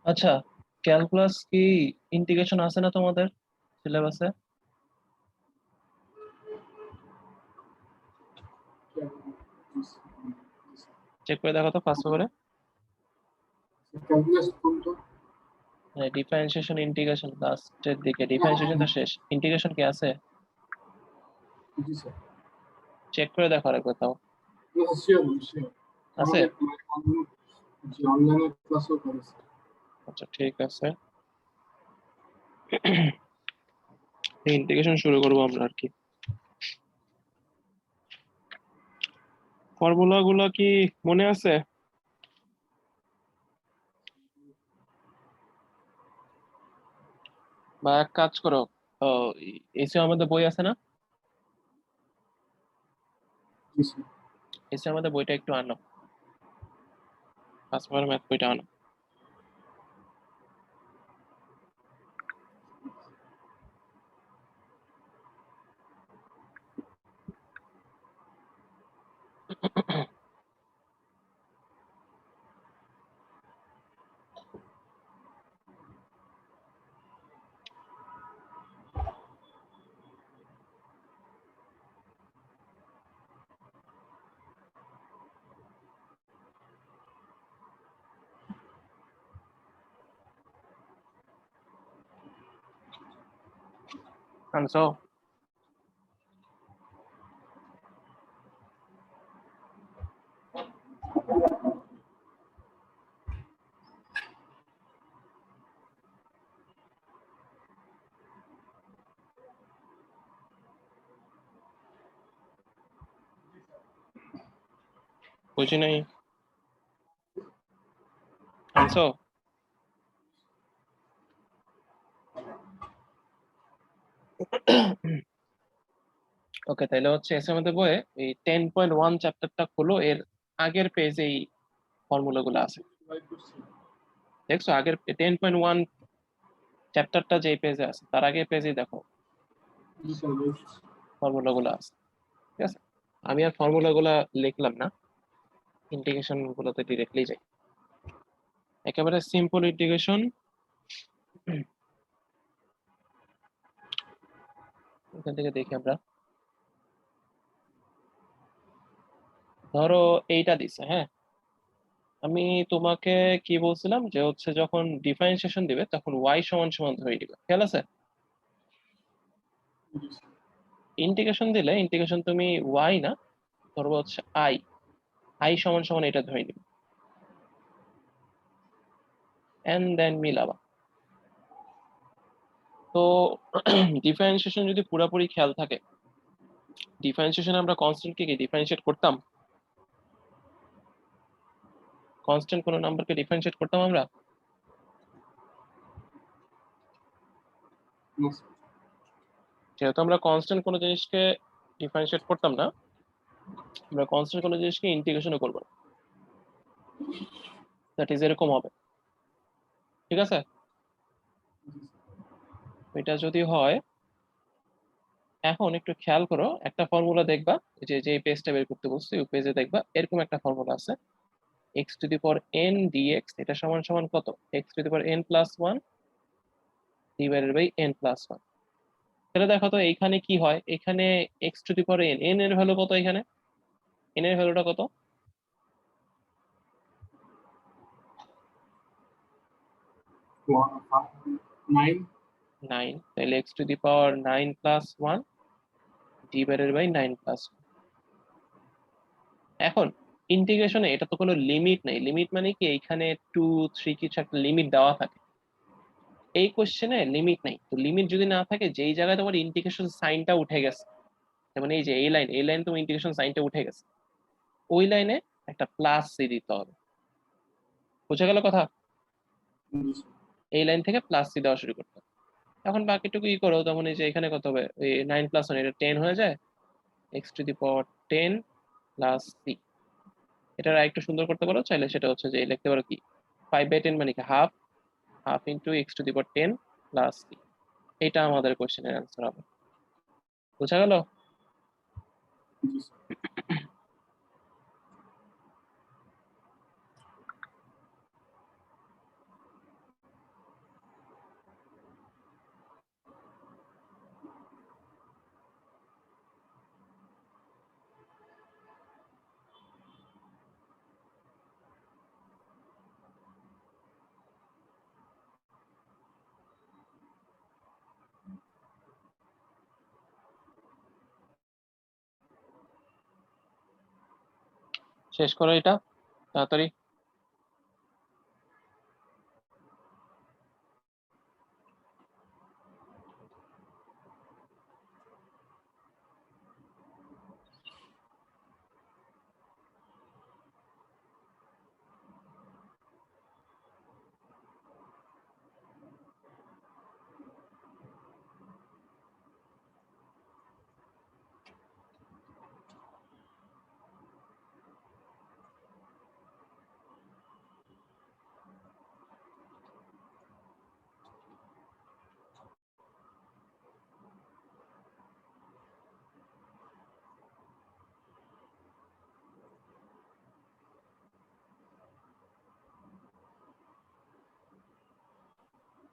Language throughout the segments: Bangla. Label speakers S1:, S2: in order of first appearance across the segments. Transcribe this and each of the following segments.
S1: আচ্ছা, ক্যালকুলাস কি ইন্টিগ্রেশন আছে না তোমাদের সিলেবাসে? চেক করে দেখো তো ফার্স্ট করে।
S2: ক্যালকুলাস কোনটা?
S1: ডিফারেন্সিয়েশন ইন্টিগ্রেশন লাস্টের দিকে, ডিফারেন্সিয়েশন তো শেষ, ইন্টিগ্রেশন কি আছে?
S2: জি স্যার।
S1: চেক করে দেখো আরেকবার তাও।
S2: Sure sure.
S1: আছে?
S2: আমাদের জি অনলাইনে ক্লাসও করেছে।
S1: আচ্ছা ঠিক আছে, ইন্টিগ্রেশন শুরু করবো আমরা আর কি। ফর্মুলা গুলা কি মনে আছে? বা এক কাজ করো, এসে আমাদের বই আছে না?
S2: জি স্যার।
S1: এসে আমাদের বইটা একটু আনো, ফার্স্ট ম্যাথ বইটা আনো। আনছো? বুঝি নাই। আনছো? ওকে, তাহলে হচ্ছে এসে আমাদের বইয়ে এই 10.1 চ্যাপ্টারটা খুলো, এর আগের পেজে এই ফর্মুলা গুলো আছে। দেখছো আগের 10.1 চ্যাপ্টারটা যে পেজে আছে তার আগের পেজে দেখো
S2: জি স্যার।
S1: ফর্মুলা গুলো আছে। ঠিক আছে, আমি আর ফর্মুলা গুলা লিখলাম না, ইন্টিগ্রেশন গুলোতে ডিরেক্টলি যাই। একেবারে সিম্পল ইন্টিগ্রেশন। এখান থেকে দেখি আমরা, ধরো এইটা দিছে, হ্যাঁ। আমি তোমাকে কি বলছিলাম যে হচ্ছে যখন ডিফারেন্সিয়েশন দিবে তখন ওয়াই সমান সমান ধরে দিবে, খেয়াল আছে? ইন্টিগ্রেশন দিলে ইন্টিগ্রেশন তুমি ওয়াই না, ধরবো হচ্ছে আই, আই সমান সমান এটা ধরে নিবে, এন্ড দেন মিলাবা। তো ডিফারেন্সিয়েশন যদি পুরোপুরি খেয়াল থাকে, ডিফারেন্সিয়েশন আমরা কনস্ট্যান্টকে কি ডিফারেন্সিয়েট করতাম? কনস্ট্যান্ট কোনো নাম্বারকে ডিফারেন্সিয়েট করতাম আমরা? যেহেতু আমরা কনস্ট্যান্ট কোনো জিনিসকে ডিফারেন্সিয়েট করতাম না, আমরা কনস্ট্যান্ট কোনো জিনিসকে ইন্টিগ্রেশনও করবো না। দ্যাট ইজ এরকম হবে, ঠিক আছে? এটা যদি হয়, এখন একটু খেয়াল করো, একটা ফর্মুলা দেখবা, যে যে পেজটা বের করতে বলছি ওই পেজে দেখবা এরকম একটা ফর্মুলা আছে, x to the power n dx এটা সমান সমান কত? X to the power n plus one divided by n plus one. তাহলে দেখো তো এইখানে কি হয়, এখানে x to the power n, n এর ভ্যালু কত? এখানে এন এর ভ্যালুটা কত?
S2: 9।
S1: 9, তাহলে x to the power 9 plus one divided by 9 plus. এখন ইন্টিগ্রেশনে এটা তো কোনো লিমিট নেই, লিমিট মানে কি এইখানে 2 3 কিছু একটা লিমিট দেওয়া থাকে, এই কোশ্চেনে লিমিট নেই। তো লিমিট যদি না থাকে, যেই জায়গায় তোমার ইন্টিগ্রেশন সাইনটা উঠে গেছে, যেমন এই যে এই লাইন, এই লাইন তোমার ইন্টিগ্রেশন সাইনটা উঠে গেছে, ওই লাইনে একটা প্লাস সি দিতে হবে। বুঝে গেল কথা? এই লাইন থেকে প্লাস সি দেওয়া শুরু করতে হবে। এখন বাকিটুকু ই করো, তখন এই যে এখানে কত হবে, এই 9 প্লাস 1 এটা 10 হয়ে যায়, x to the power 10 plus c. এটা একটু সুন্দর করতে পারো চাইলে, সেটা হচ্ছে যে লিখতে পারো কি 5/10 মানে কি half, half into x to the power 10 plus c. এটা আমাদের কোশ্চেনের অ্যান্সার হবে। বুঝা গেল? শেষ করো এটা তাড়াতাড়ি।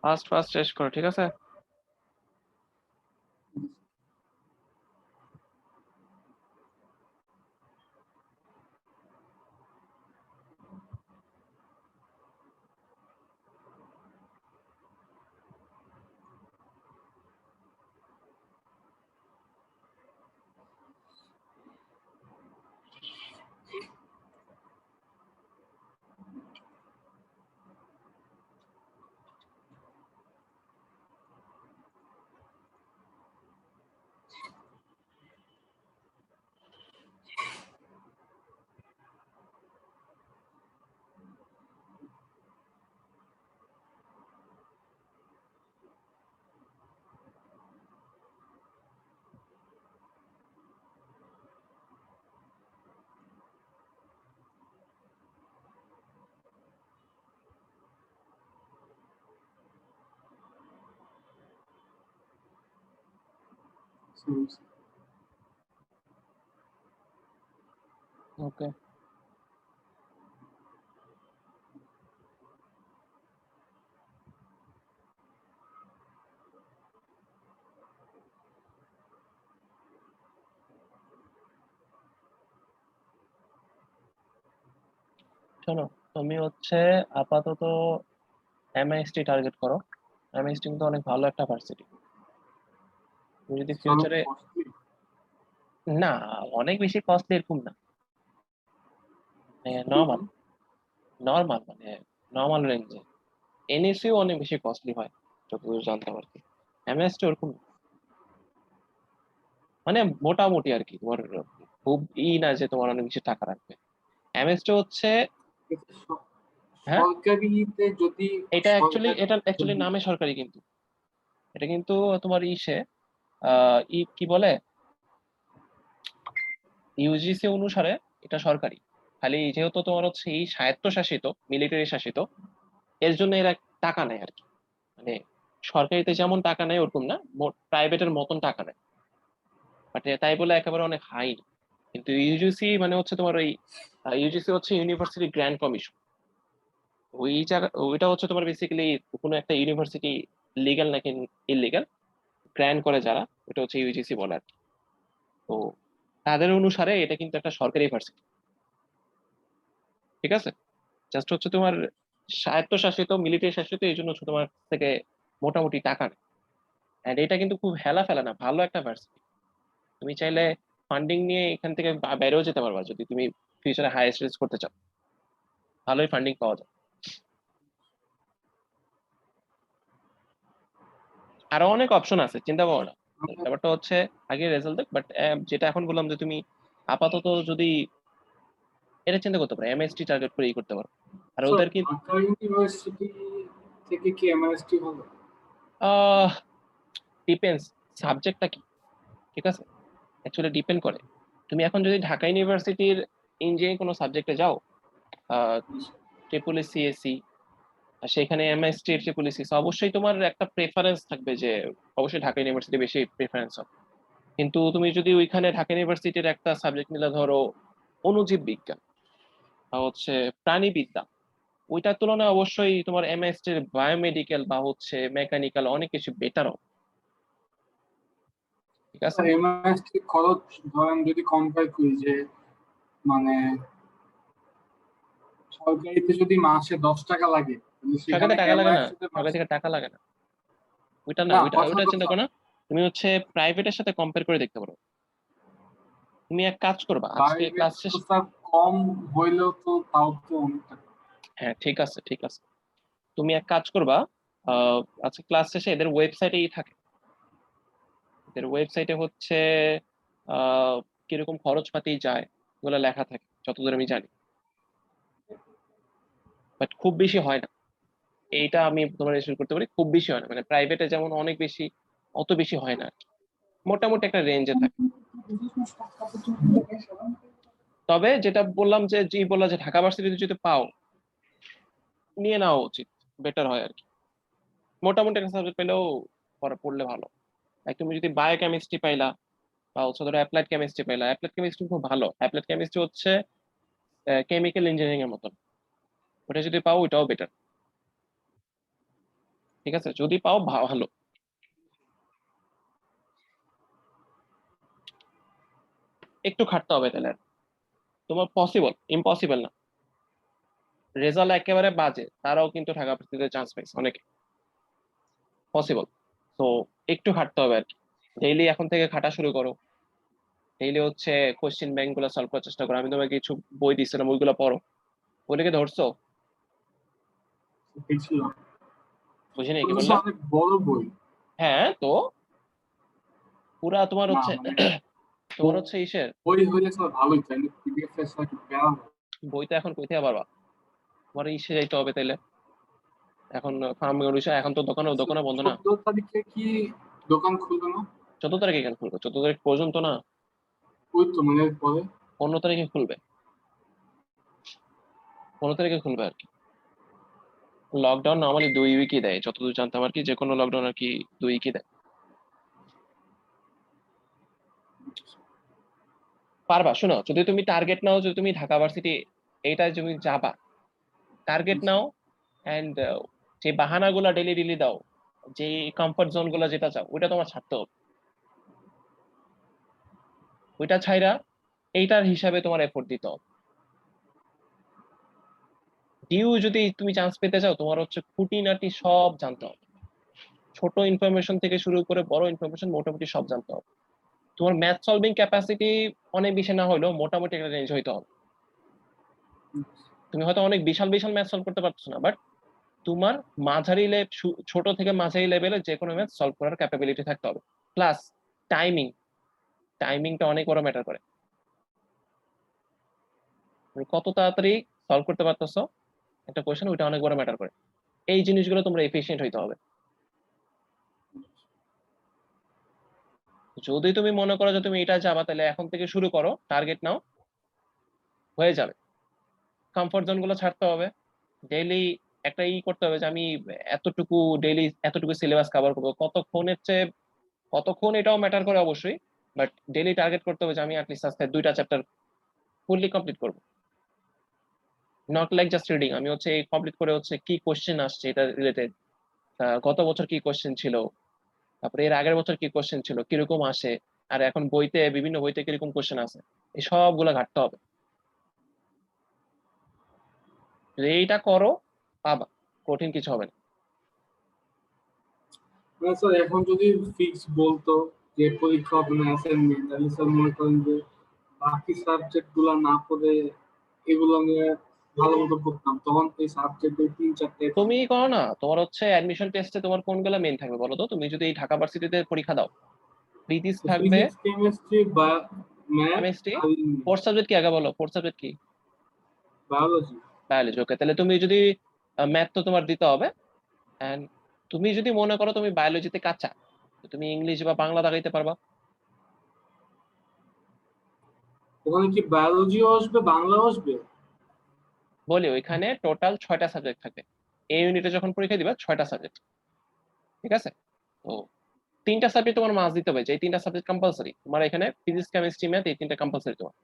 S1: ফার্স্ট ফার্স্ট শেষ করো, ঠিক আছে? ওকে, শোনো, তুমি হচ্ছে আপাতত এমআইএসটি টার্গেট করো। এমআইএসটি কিন্তু অনেক ভালো একটা ভার্সিটি। তুমি যদি ফিউচারে, না অনেক বেশি কস্টলি এরকম না, নর্মাল নর্মাল মানে নর্মাল রেঞ্জে। এনএসইউ অনেক বেশি কস্টলি হয় যতদূর জানতাম আর কি। এমএসটি ওরকম না। মানে মোটামুটি আর কি, তোমার খুব না যে তোমার অনেক বেশি টাকা রাখবে। এমএসটি হচ্ছে, হ্যাঁ
S2: সরকারিতে যদি
S1: এটা
S2: সরকারি
S1: অ্যাকচুয়ালি নামে সরকারি, কিন্তু এটা কিন্তু তোমার ইসে কি বলে, ইউজিসি অনুসারে এটা সরকারি। খালি যেহেতু তোমার হচ্ছে এই স্বায়ত্তশাসিত, মিলিটারি শাসিত, এর জন্য এরা টাকা নেয় আর কি। মানে সরকারিতে যেমন টাকা নেয় ওরকম না, প্রাইভেটের মতন টাকা নেয়, বাট তাই বলে একেবারে অনেক হাই। কিন্তু ইউজিসি মানে হচ্ছে তোমার ওই, ইউজিসি হচ্ছে ইউনিভার্সিটি গ্র্যান্ড কমিশন। ওই জায়গা, ওইটা হচ্ছে তোমার বেসিক্যালি কোনো একটা ইউনিভার্সিটি লিগ্যাল নাকি ইলিগাল গ্র্যান্ড করে যারা, ওটা হচ্ছে ইউজিসি বলে আর কি। তো তাদের অনুসারে এটা কিন্তু একটা সরকারি ভার্সিটি, ঠিক আছে? জাস্ট হচ্ছে তোমার স্বায়ত্তশাসিত, মিলিটারি শাসিত, এই জন্য হচ্ছে তোমার থেকে মোটামুটি টাকা নেয়। And এটা কিন্তু খুব হেলা ফেলা না, ভালো একটা ভার্সিটি। তুমি চাইলে ফান্ডিং নিয়ে এখান থেকে বাইরেও যেতে পারবা যদি তুমি ফিউচারে হায়ার স্টাডিজ করতে চাও, ভালোই ফান্ডিং পাওয়া যায়। আরো অনেক অপশন আছে, চিন্তা করো না। ব্যাপারটা হচ্ছে আগে রেজাল্ট দেখ, বাট যেটা এখন বললাম যে তুমি আপাতত যদি এটা চিন্তা করতে পারো, এমএসটি টার্গেট করে করতে পারো। আর ওদের কি
S2: ঢাকা ইউনিভার্সিটি থেকে কি এমআরএসটি ভালো?
S1: ডিপেন্ডস সাবজেক্টটা কি, ঠিক আছে? অ্যাকচুয়ালি ডিপেন্ড করে। তুমি এখন যদি ঢাকা ইউনিভার্সিটির ইঞ্জিনিয়ারিং কোনো সাবজেক্টে যাও, ট্রিপল সিএসসি, সেখানে এমএসটি ট্রিপল সি, অবশ্যই তোমার একটা প্রেফারেন্স থাকবে যে অবশ্যই ঢাকা ইউনিভার্সিটি বেশি প্রেফারেন্স হবে। কিন্তু তুমি যদি ওইখানে ঢাকা ইউনিভার্সিটির একটা সাবজেক্ট নিলে, ধরো অণুজীব বিজ্ঞান বা হচ্ছে প্রাণীবিদ্যা, ওইটার তুলনায় অবশ্যই তোমার এমএসটি বায়োমেডিকেল বা হচ্ছে মেকানিক্যাল অনেক কিছু বেটার হবে, ঠিক আছে?
S2: এমআরএসটি খরচ ধরেন যদি কম্পেয়ার করি যে মানে সরকারিতে যদি মাসে 10 টাকা লাগে তাহলে
S1: সরকারিতে
S2: সেখানে
S1: টাকা লাগে না,
S2: এমআরএসটিতে
S1: সরকার
S2: মাসে
S1: থেকে টাকা লাগে না। ওইটা না,
S2: না
S1: ওইটা
S2: কথার
S1: ওইটা চিন্তা
S2: কথা
S1: করো না। তুমি হচ্ছে প্রাইভেটের সাথে কম্পেয়ার করে দেখতে পারো। তুমি এক কাজ করবা, আজকে
S2: প্রাইভেট
S1: ক্লাস শেষ,
S2: তো স্যার কম হইলেও তো তাও তো অনেকটা।
S1: হ্যাঁ ঠিক আছে ঠিক আছে, তুমি এক কাজ করবা, আজকে ক্লাস শেষে এদের ওয়েবসাইটেই থাকে, এদের ওয়েবসাইটে হচ্ছে আহ কিরকম খরচপাতি যায় ওগুলো লেখা থাকে যতদূর আমি জানি, বাট খুব বেশি হয় না। এইটা আমি তোমার এসে করতে পারি, খুব বেশি হয় না, মানে প্রাইভেটে যেমন অনেক বেশি, অত বেশি হয় না আর কি। মোটামুটি একটা রেঞ্জে থাকে। তবে যেটা বললাম যে জি বললা যে ঢাকা ভার্সিটিতে যদি পাও নিয়ে নেওয়া উচিত, বেটার হয় আর কি। মোটামুটি একটা সাবজেক্ট পেলেও পরে পড়লে ভালো। লাইক তুমি যদি বায়োকেমিস্ট্রি পাইলা বা হচ্ছে ধরো অ্যাপ্লাইড কেমিস্ট্রি পাইলা, অ্যাপ্লাইড কেমিস্ট্রি খুব ভালো, অ্যাপ্লাইড কেমিস্ট্রি হচ্ছে কেমিক্যাল ইঞ্জিনিয়ারিং এর মতন, ওটা যদি পাও ওইটাও বেটার। ঠিক আছে, যদি পাও ভালো। একটু খাটতে হবে তাহলে আর। তোমার পসিবল, ইম্পসিবল না। রেজাল্ট একেবারে বাজে তারাও কিন্তু ঢাকা ভার্সিটিতে চান্স পাইছে অনেকে, পসিবল। তো একটু খাটতে হবে আর কি। ডেইলি এখন থেকে খাটা শুরু করো, ডেইলি হচ্ছে কোশ্চেন ব্যাংক গুলো সলভ করার চেষ্টা করো। আমি তোমাকে কিছু বই দিচ্ছিলাম, ওইগুলো পড়ো। ওইটাকে ধরছো?
S2: দেখছিলাম
S1: বুঝিনি কি
S2: ওগুলো তো
S1: বললা?
S2: অনেক বড় বই।
S1: হ্যাঁ তো পুরা তোমার
S2: না
S1: হচ্ছে
S2: মানে
S1: তোমার হচ্ছে ইসের
S2: বই হইলে তো ভালোই, তাই পিডিএফ এর সাথে প্যারা হয়।
S1: বই তো এখন কই থেকে পারবা? তোমার ইসে যাইতে হবে তাইলে। এখন ফার্ম এখন তো দোকানে দোকানে বন্ধ না।
S2: 14 তারিখে কি দোকান খুলবে না?
S1: 14 তারিখে কেন খুলবে? 14 তারিখ পর্যন্ত না,
S2: ওই তো মানে পরে।
S1: 15 তারিখে খুলবে, 15 তারিখে খুলবে আর কি। লকডাউন নর্মালি 2 উইকই দেয় যতদূর জানতাম আর কি, যে কোনো লকডাউন আর কি 2 উইকই দেয়। পারবা, শোনো, যদি তুমি টার্গেট নাও, যদি তুমি ঢাকা ভার্সিটি এইটায় তুমি যাবা, টার্গেট নাও, এন্ড যে বাহানাগুলো ডেলি ডেলি দাও, যে কমফর্ট জোন গুলো যেটা চাও ওইটা তোমার ছাড়তে হবে। ওইটা ছাইরা এইটার হিসাবে তোমার এফোর্ট দিতে হবে। ডিউ যদি তুমি চান্স পেতে চাও, তোমার হচ্ছে খুঁটিনাটি সব জানতে হবে, ছোট ইনফরমেশন থেকে শুরু করে বড় ইনফরমেশন মোটামুটি সব জানতে হবে। তোমার ম্যাথ সলভিং ক্যাপাসিটি অনেক বেশি না হলেও মোটামুটি একটা রেঞ্জ হইতে হবে। তুমি হয়তো অনেক বিশাল বিশাল ম্যাথ সলভ করতে পারছো না, বাট তোমার ছোট থেকে মাঝারি লেভেলে যে কোনো ম্যাথ সলভ করার ক্যাপাবিলিটি থাকতে হবে। প্লাস টাইমিং, টাইমিংটা অনেক বড় ম্যাটার করে। তুমি কত তাড়াতাড়ি সলভ করতে পারতেছো একটা কোয়েশ্চেন, ওইটা অনেক বড় ম্যাটার করে। এই জিনিসগুলো তোমরা এফিশিয়েন্ট হইতে হবে। যদি তুমি মনে করো যে তুমি এটা যাবা, তাহলে এখন থেকে শুরু করো, টার্গেট নাও, হয়ে যাবে। কমফোর্ট জোন গুলো ছাড়তে হবে, ডেইলি একটা করতে হবে যে আমি এতটুকু ডেইলি এতটুকু সিলেবাস কভার করবো। কতক্ষণ এটাও ম্যাটার করে অবশ্যই, বাট ডেইলি টার্গেট করতে হবে যে আমি অ্যাটলিস্ট আজকে 2টা চ্যাপ্টার ফুললি কমপ্লিট করবো। নট লাইক জাস্ট রিডিং, আমি হচ্ছে এই কমপ্লিট করে হচ্ছে কি কোশ্চেন আসছে এটা রিলেটেড, গত বছর কি কোশ্চেন ছিল, তারপরে এর আগের বছর কি কোশ্চেন ছিল, কিরকম আসে, আর এখন বইতে বিভিন্ন বইতে কিরকম কোশ্চেন আছে, এই সবগুলো ঘাটতে হবে। যদি এইটা করো পাবা, কঠিন কিছু হবে না।
S2: মানে স্যার এখন যদি ফিক্স বলতো যে পরীক্ষা হবে না অ্যাসাইনমেন্ট, তাহলে স্যার মনে করেন যে বাকি সাবজেক্ট গুলো না পড়ে এগুলো নিয়ে ভালো মতো পড়তাম, তখন এই সাবজেক্টে 3-4টে
S1: তুমি করো না, তোমার হচ্ছে অ্যাডমিশন টেস্টে তোমার কোনগুলো মেইন থাকবে বলো তো? তুমি যদি এই ঢাকা ভার্সিটিতে পরীক্ষা দাও, ফিজিক্স থাকবে,
S2: ফিজিক্স কেমিস্ট্রি বা ম্যাথ
S1: কেমিস্ট্রি,
S2: আর
S1: ফোর্থ সাবজেক্ট কি আগে বলো, ফোর্থ সাবজেক্ট কি?
S2: বায়োলজি।
S1: বায়োলজি, ওকে। তাহলে তুমি যদি ম্যাথ তো তোমার দিতে হবে, এন্ড তুমি যদি মনে করো তুমি বায়োলজিতে কাঁচা, তো তুমি ইংলিশ বা বাংলা দাগাইতে পারবা।
S2: ওখানে কি বায়োলজিও আসবে বাংলাও আসবে?
S1: বলি ওইখানে টোটাল 6টা সাবজেক্ট থাকবে, এই ইউনিটে যখন পরীক্ষা দিবা 6টা সাবজেক্ট, ঠিক আছে? তো 3টা সাবজেক্ট তোমার মাস দিতে হবে, যে এই 3টা সাবজেক্ট কম্পালসরি তোমার এখানে, ফিজিক্স কেমিস্ট্রি ম্যাথ, এই 3টা কম্পালসরি তোমার।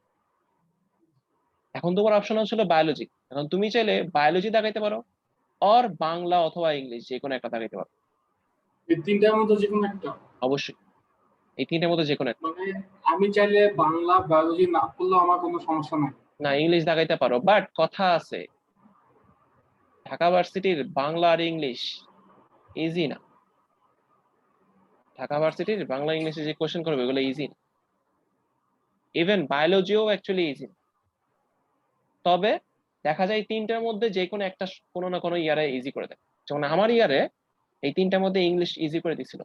S1: এখন তোমার অপশন ছিল বায়োলজি, এখন তুমি চাইলে বায়োলজি দাগাইতে পারো, অর বাংলা অথবা ইংলিশ যে কোনো একটা দাগাইতে পারো।
S2: এই তিনটার মধ্যে যে কোনো একটা?
S1: অবশ্যই এই 3টার মধ্যে যে কোনো একটা।
S2: মানে আমি চাইলে বাংলা বায়োলজি না পড়লেও আমার কোনো সমস্যা নাই?
S1: না, ইংলিশ দাগাইতে পারো, বাট কথা আছে, ঢাকা ভার্সিটির বাংলা আর ইংলিশ ইজি না। ঢাকা ভার্সিটির বাংলা ইংলিশে যে কোশ্চেন করবে ওগুলো ইজি না। ইভেন বায়োলজিও অ্যাকচুয়ালি ইজি না। তবে দেখা যায় এই তিনটার মধ্যে যে কোনো একটা কোনো না কোনো ইয়ারে ইজি করে দেয়। যেমন আমার ইয়ারে এই তিনটার মধ্যে ইংলিশ ইজি করে দিছিল।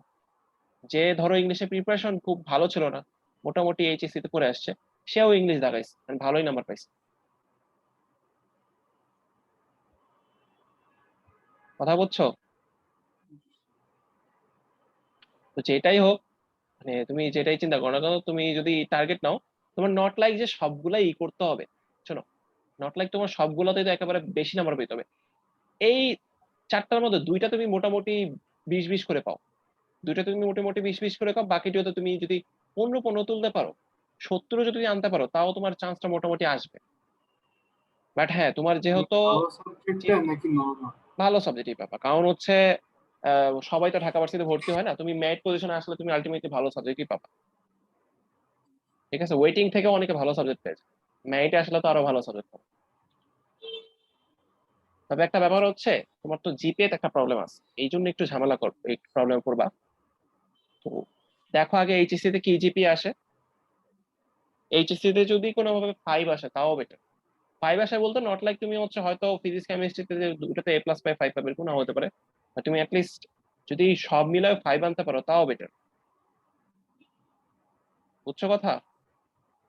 S1: যে ধরো ইংলিশে প্রিপারেশন খুব ভালো ছিল না, মোটামুটি এইচএসসি তে পড়ে আসছে, সেও ইংলিশ দাগাইছে, ভালোই নাম্বার পাইছে। কথা বুঝছো? তো যেটাই হোক, মানে তুমি যেটাই চিন্তা করো না কেন, তুমি যদি টার্গেট নাও, তোমার নট লাইক যে সবগুলাই করতে হবে, শোনো, নট লাইক তোমার সবগুলোতে তো একেবারে বেশি নাম্বার পেতে হবে। এই চারটার মধ্যে দুইটা তুমি মোটামুটি 20-20 করে পাও, দুইটা তুমি মোটামুটি 20-20 করে পাও, বাকিটিও তো তুমি যদি 15-15 তুলতে পারো, 70 যদি আনতে পারো, তাও তোমার চান্সটা মোটামুটি আসবে। বাট হ্যাঁ, তোমার যেহেতু
S2: ভালো সাবজেক্টটা নাকি নরমাল?
S1: ভালো সাবজেক্টই পাবা, কারণ হচ্ছে সবাই তো ঢাকা ভার্সিটিতে ভর্তি হয় না, তুমি মেরিট পজিশনে আসলে তুমি আলটিমেটলি ভালো সাবজেক্টই পাবা। ঠিক আছে, ওয়েটিং থেকে অনেকে ভালো সাবজেক্ট পেয়েছে, মেরিটে আসলে তো আরো ভালো সাবজেক্ট পাবে। তবে একটা ব্যাপার হচ্ছে, তোমার তো জিপিএ তে একটা প্রবলেম আছে, এই জন্য একটু ঝামেলা করবে, একটু প্রবলেম করবা। তো দেখো আগে এইচএসসি তে কি জিপিএ আসে। এইচএসসি তে যদি কোনোভাবে 5 আসে তাও বেটার। 5 আসে বলতে নট লাইক তুমি হচ্ছে হয়তো ফিজিক্স কেমিস্ট্রিতে যে দুটোতে এ প্লাস পাই 5 পাবে, কোনো হতে পারে, আর তুমি অ্যাটলিস্ট যদি সব মিলায় 5 আনতে পারো তাও বেটার। বুঝছো কথা?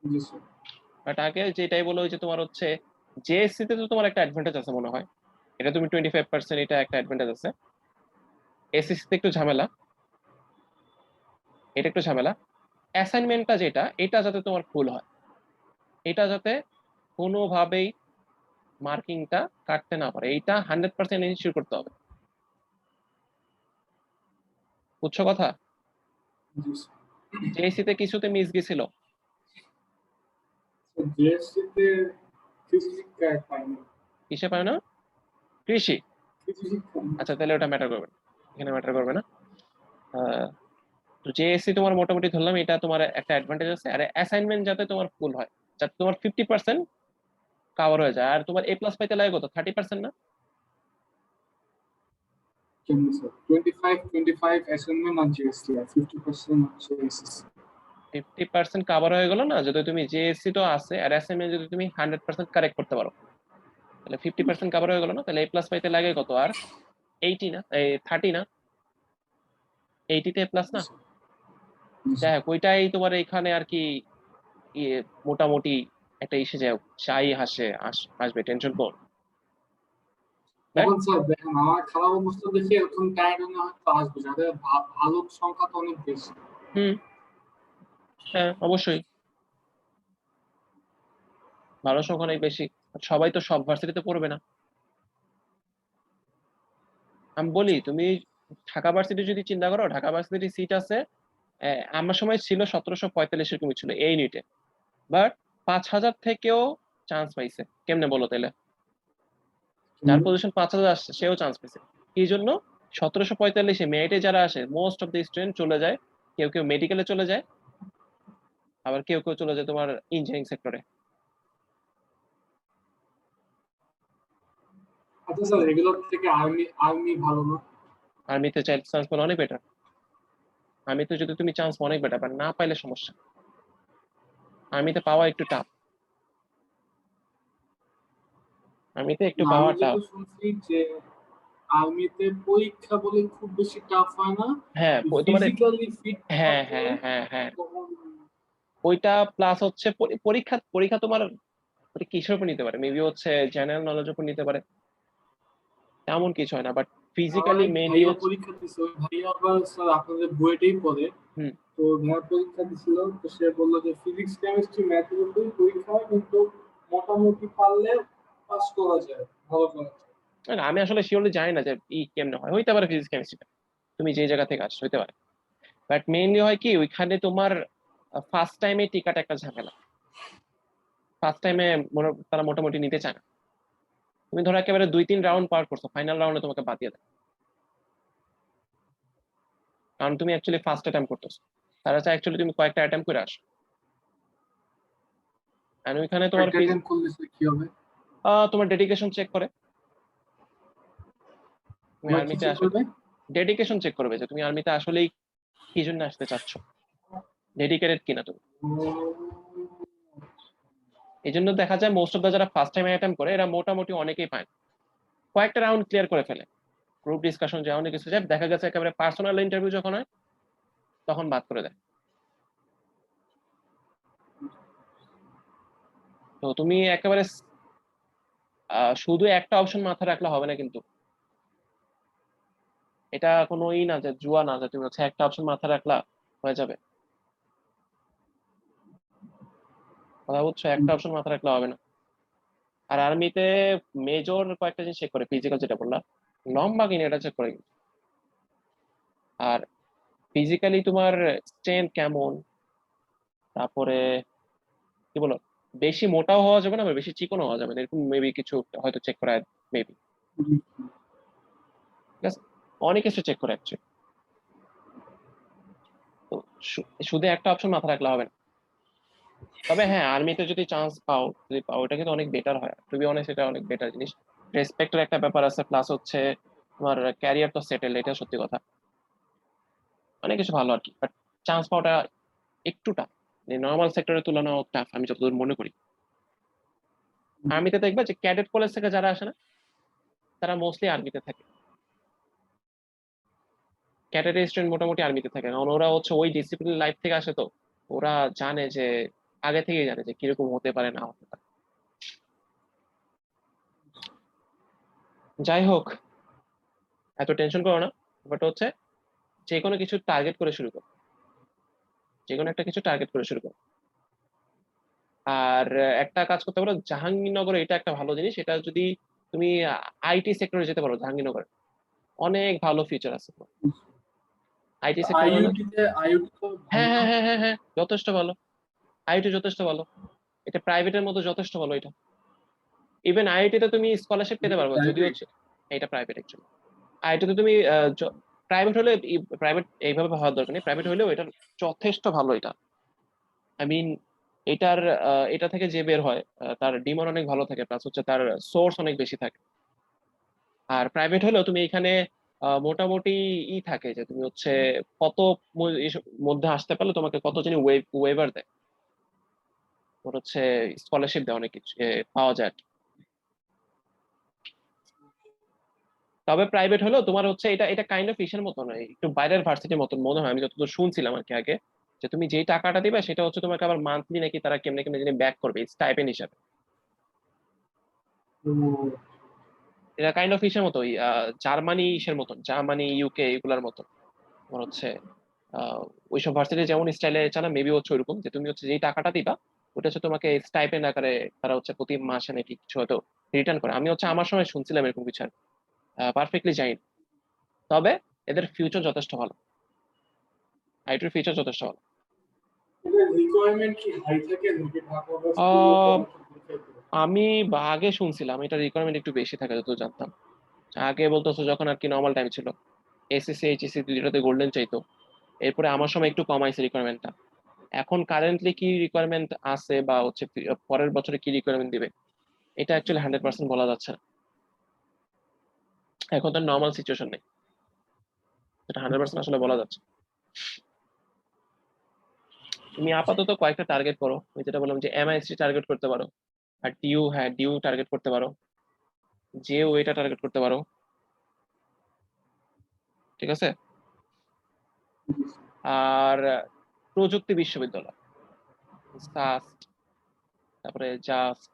S2: জি স্যার।
S1: বাট আগে যেটাই বলো, ওই যে তোমার হচ্ছে জেএসসি তে তো তোমার একটা অ্যাডভান্টেজ আছে মনে হয়, এটা তুমি 25%, এটা একটা অ্যাডভান্টেজ আছে। এসএসসি তে একটু ঝামেলা, এটা একটু ঝামেলা। অ্যাসাইনমেন্টটা যেটা, এটা যাতে তোমার ফুল হয়, এটা যাতে কোনোভাবেই মার্কিংটা কাটতে না পারে, এইটা 100% এনশিওর করতে হবে। বুঝছো কথা?
S2: জি স্যার।
S1: জেএসসি তে কিছুতে মিস গেছিল।
S2: জিএসসিতে কৃষি শিক্ষায় পাইনি।
S1: কিসে পায় না? কৃষি?
S2: কৃষি শিক্ষা
S1: আচ্ছা, তাহলে ওটা ম্যাটার করবে না, এখানে ম্যাটার করবে না। আহ, তো জেএসসি তোমার মোটামুটি ধরলাম, এটা তোমার একটা অ্যাডভান্টেজ আছে। আর অ্যাসাইনমেন্ট যাতে তোমার ফুল হয়, যাতে তোমার 50% কাভার হয়ে যায়। আর তোমার এ প্লাস পাইতে লাগে কত, 30% না?
S2: কেমন স্যার? 25 অ্যাসাইনমেন্ট আর জিএসসি আর 50% হচ্ছে এসএসসি।
S1: 50% কাভার হয়ে গেল না, যদি তুমি জেএসসি তো আছে আর অ্যাসাইনমেন্ট যদি তুমি 100% কারেক্ট করতে পারো, তাহলে 50% কাভার হয়ে গেল না? তাহলে এ প্লাস পাইতে লাগে কত আর, 80 না, এই 30 না, 80 তে এ প্লাস
S2: জি
S1: না?
S2: স্যার। জি
S1: যাই
S2: স্যার।
S1: হোক, ওইটাই তোমার এখানে আর কি, ইয়ে, মোটামুটি একটা এসে যায়, চাই হাসে আসবে, টেনশন কর।
S2: এখন স্যার দেখেন আমার খারাপ অবস্থা দেখে এরকম টাইমে হয়তো আসবে, যাদের ভালো সংখ্যা তো অনেক বেশি।
S1: হুম, হ্যাঁ অবশ্যই, ভালো সংখ্যা অনেক বেশি। সবাই তো সব ভার্সিটিতে পড়বে না। আমি বলি, তুমি ঢাকা ভার্সিটি যদি চিন্তা করো, ঢাকা ভার্সিটি সিট আছে, আমার সময় ছিল 1745 এরকম ছিল এই ইউনিটে, বাট 5,000 থেকেও চান্স পাইছে। কেমনে বলো তাহলে? যার
S2: কিন্তু
S1: পজিশন 5,000 আসছে সেও চান্স পেয়েছে। কি জন্য? 1745-এ মেরিটে যারা আসে, মোস্ট অফ দ্য স্টুডেন্ট চলে যায়, কেউ কেউ মেডিকেলে চলে যায়, আবার কেউ কেউ চলে যায় তোমার ইঞ্জিনিয়ারিং সেক্টরে।
S2: আচ্ছা স্যার, এগুলোর থেকে আর্মি আর্মি ভালো না?
S1: আর্মিতে চান্স পেলে অনেক বেটার। আর্মিতে যদি তুমি চান্স অনেক বেটার, বাট না পাইলে সমস্যা। আর্মিতে পাওয়া একটু টাফ, আর্মিতে একটু
S2: না,
S1: পাওয়া
S2: আমি
S1: টাফ।
S2: যেটা শুনছি যে আর্মিতে পরীক্ষা বলে খুব বেশি টাফ হয় না,
S1: হ্যাঁ, তোমার,
S2: ফিজিক্যালি ফিট
S1: হ্যাঁ
S2: থাকলে
S1: হ্যাঁ হ্যাঁ হ্যাঁ,
S2: তখন।
S1: ওইটা প্লাস হচ্ছে পরীক্ষা পরীক্ষা তোমার ওটা কিসের উপর নিতে পারে, মেবি হচ্ছে জেনারেল নলেজ উপর নিতে পারে, তেমন কিছু হয় না, বাট
S2: আমার
S1: ফিজিক্যালি
S2: এক
S1: মেইনলি
S2: ভাইয়া
S1: হচ্ছে।
S2: পরীক্ষা দিছে, ওই ভাইয়া আবার স্যার আপনাদের বুয়েটেই পড়ে।
S1: হুম।
S2: তো ভাইয়া পরীক্ষা দিছিল, তো সে বললো যে ফিজিক্স কেমিস্ট্রি ম্যাথের উপরই পরীক্ষা হয়, কিন্তু মোটামুটি পারলে পাস করা যায়, ভালো করা যায়।
S1: না, আমি আসলে শিওরলি জানি না যে কেমনে হয়, হইতে পারে ফিজিক্স কেমিস্ট্রি, তুমি যে জায়গা থেকে আসছো হইতে পারে। বাট মেইনলি হয় কি, ওইখানে তোমার ফার্স্ট টাইমে টিকাটা একটা ঝামেলা, ফার্স্ট টাইমে তারা মোটামুটি নিতে চায় না। তুমি ধরো একেবারে 2-3 রাউন্ড পার করছো, ফাইনাল রাউন্ডে তোমাকে বাদ দিয়ে দেয়, কারণ তুমি অ্যাকচুয়ালি ফার্স্ট অ্যাটেম্প করতেছো। তারা চায় অ্যাকচুয়ালি তুমি কয়েকটা অ্যাটেম্প করে আসো। আর ওইখানে তোমার
S2: একটা অ্যাটেম্প করলে স্যার কি হবে?
S1: তোমার ডেডিকেশন চেক করে, তুমি
S2: আমার কি
S1: আর্মিতে
S2: চেক
S1: আসো,
S2: করবে?
S1: ডেডিকেশন চেক করবে যে তুমি আর্মিতে আসলেই কি জন্য আসতে চাচ্ছ, ডেডিকেটেড কিনা তুমি।
S2: ও,
S1: এই জন্য দেখা যায় মোস্ট অফ দ্য যারা ফার্স্ট টাইম অ্যাটেম্প করে এরা মোটামুটি অনেকেই পায় না। কয়েকটা রাউন্ড ক্লিয়ার করে ফেলে, গ্রুপ ডিসকাশন যায়, অনেক কিছু যায়, দেখা গেছে একেবারে পার্সোনাল ইন্টারভিউ যখন হয় তখন বাদ করে দেয়। তো তুমি একেবারে শুধু একটা অপশন মাথায় রাখলে হবে না কিন্তু, এটা কোনো ই না যে জুয়া না যে তুমি হচ্ছে একটা অপশন মাথায় রাখলা হয়ে যাবে। কথা বুঝছো, একটা অপশন মাথায় রাখলে হবে না। আর আর্মিতে মেজর কয়েকটা জিনিস চেক করে, ফিজিক্যাল যেটা বললাম, লম্বা কিনা এটা চেক করে। আর ফিজিক্যালি তোমার স্ট্রেংথ কেমন, তারপরে কি বলো, বেশি মোটাও হওয়া যাবে না আবার বেশি চিকনও হওয়া যাবে না, এরকম মেবি কিছু হয়তো চেক করা, মেবি। ঠিক আছে, অনেক কিছু চেক করে অ্যাকচুয়ালি। তো শুধু একটা অপশন মাথায় রাখলে হবে না। তবে হ্যাঁ, আর্মিতে যদি চান্স পাও, যদি পাও, এটা কিন্তু অনেক বেটার হয়, টু বি অনেস্ট, এটা অনেক বেটার জিনিস। রেসপেক্টের একটা ব্যাপার আছে, প্লাস হচ্ছে তোমার ক্যারিয়ার তো সেটেল, এটা সত্যি কথা। অনেক কিছু ভালো আর কি, বাট চান্স পাওয়াটা একটু টাফ, নর্মাল সেক্টরের তুলনায় টাফ আমি যতদূর মনে করি। আর্মিতে দেখবা যে ক্যাডেট কলেজ থেকে যারা আসে না, তারা মোস্টলি আর্মিতে থাকে। ক্যাডেট স্টুডেন্ট মোটামুটি আর্মিতে থাকে, কারণ ওরা হচ্ছে ওই ডিসিপ্লিন লাইফ থেকে আসে। তো ওরা জানে যে, আগে থেকেই জানে যে কিরকম হতে পারে না হতে পারে। যাই হোক, এত টেনশন করো না, বাট হচ্ছে যে কোনো কিছু টার্গেট করে শুরু করো, যে কোনো একটা কিছু টার্গেট করে শুরু করো। আর একটা কাজ করতে পারো জাহাঙ্গীরনগরে, এটা একটা ভালো জিনিস, এটা যদি তুমি আইটি সেক্টরে যেতে পারো জাহাঙ্গীরনগরে, অনেক ভালো ফিচার আছে আইটি সেক্টর মানে।
S2: আইওটি তো ভালো
S1: হ্যাঁ
S2: না?
S1: হ্যাঁ হ্যাঁ হ্যাঁ হ্যাঁ, যথেষ্ট ভালো, আইটি যথেষ্ট ভালো, এটা প্রাইভেটের মতো যথেষ্ট ভালো এটা। ইভেন আইআইটি তে তুমি স্কলারশিপ পেতে পারবে, যদিও
S2: প্রাইভেট?
S1: এটা প্রাইভেট অ্যাকচুয়ালি। আইআইটি তে তুমি প্রাইভেট হলে, প্রাইভেট এইভাবে হওয়ার দরকার নেই, প্রাইভেট হলেও এটা যথেষ্ট ভালো এটা। আই মিন, এটার এটা থেকে যে বের হয় তার ডিমান্ড অনেক ভালো থাকে, প্লাস হচ্ছে তার সোর্স অনেক বেশি থাকে। আর প্রাইভেট হলেও তুমি এখানে মোটামুটি ই থাকে যে তুমি হচ্ছে কত এসব মধ্যে আসতে পারলে তোমাকে কত জানি ওয়েভার দেয়, ওর হচ্ছে স্কলারশিপ দেয়, অনেক কিছু পাওয়া যায় আর কি। তবে প্রাইভেট হলেও তোমার হচ্ছে এটা এটা কাইন্ড অফ ইসের মতো নয়, একটু বাইরের ভার্সিটির মতন মনে হয়, আমি যতদূর শুনছিলাম আর কি আগে, যে তুমি যেই টাকাটা দিবে সেটা হচ্ছে তোমাকে আবার মান্থলি নাকি তারা কেমনে কেমনে জিনিস ব্যাক করবে স্টাইপেন্ড হিসাবে। এটা কাইন্ড অফ ইসের মতো, জার্মানি ইসের মতন, জার্মানি ইউকে এগুলার মতন। তোমার হচ্ছে আহ ওইসব ভার্সিটি যেমন স্টাইলে চালা, মেবি হচ্ছে ওইরকম যে তুমি হচ্ছে যেই টাকাটা দিবা ওটা হচ্ছে তোমাকে স্টাইপেন্ড আকারে তারা হচ্ছে প্রতি মাসে নাকি কিছু হয়তো রিটার্ন করে। আমি হচ্ছে আমার সময় শুনছিলাম এরকম কিছু, পারফেক্টলি জানি না। তবে এদের ফিউচার যথেষ্ট ভালো, আইটির ফিউচার যথেষ্ট ভালো।
S2: রিকোয়ারমেন্ট কি হাই থাকে নাকি ঢাকা বা
S1: আহ,
S2: সিলেট?
S1: আমি আগে শুনছিলাম এটা রিকোয়ারমেন্ট একটু বেশি থাকে, যত জানতাম। আগে বলতো যখন আর কি নর্মাল টাইম ছিল, এসএসসি এইচএসসি দুইটাতে গোল্ডেন চাইতো, এরপরে আমার সময় একটু কমাইছে রিকোয়ারমেন্টটা। এখন কারেন্টলি কি রিকোয়ারমেন্ট আছে বা হচ্ছে পরের বছরে কি রিকোয়ারমেন্ট দিবে, এটা অ্যাকচুয়ালি 100% বলা যাচ্ছে না। এখন তো নর্মাল সিচুয়েশন নেই, এটা 100% আসলে বলা যাচ্ছে না। তুমি আপাতত কয়েকটা টার্গেট করো, আমি যেটা বললাম যে এমআইএসটি টার্গেট করতে পারো, আর ডিউ, হ্যাঁ ডিউ টার্গেট করতে পারো, জেও এটা টার্গেট করতে পারো। ঠিক আছে। আর প্রযুক্তি বিশ্ববিদ্যালয়, সাস্ট, তারপরে জাস্ট,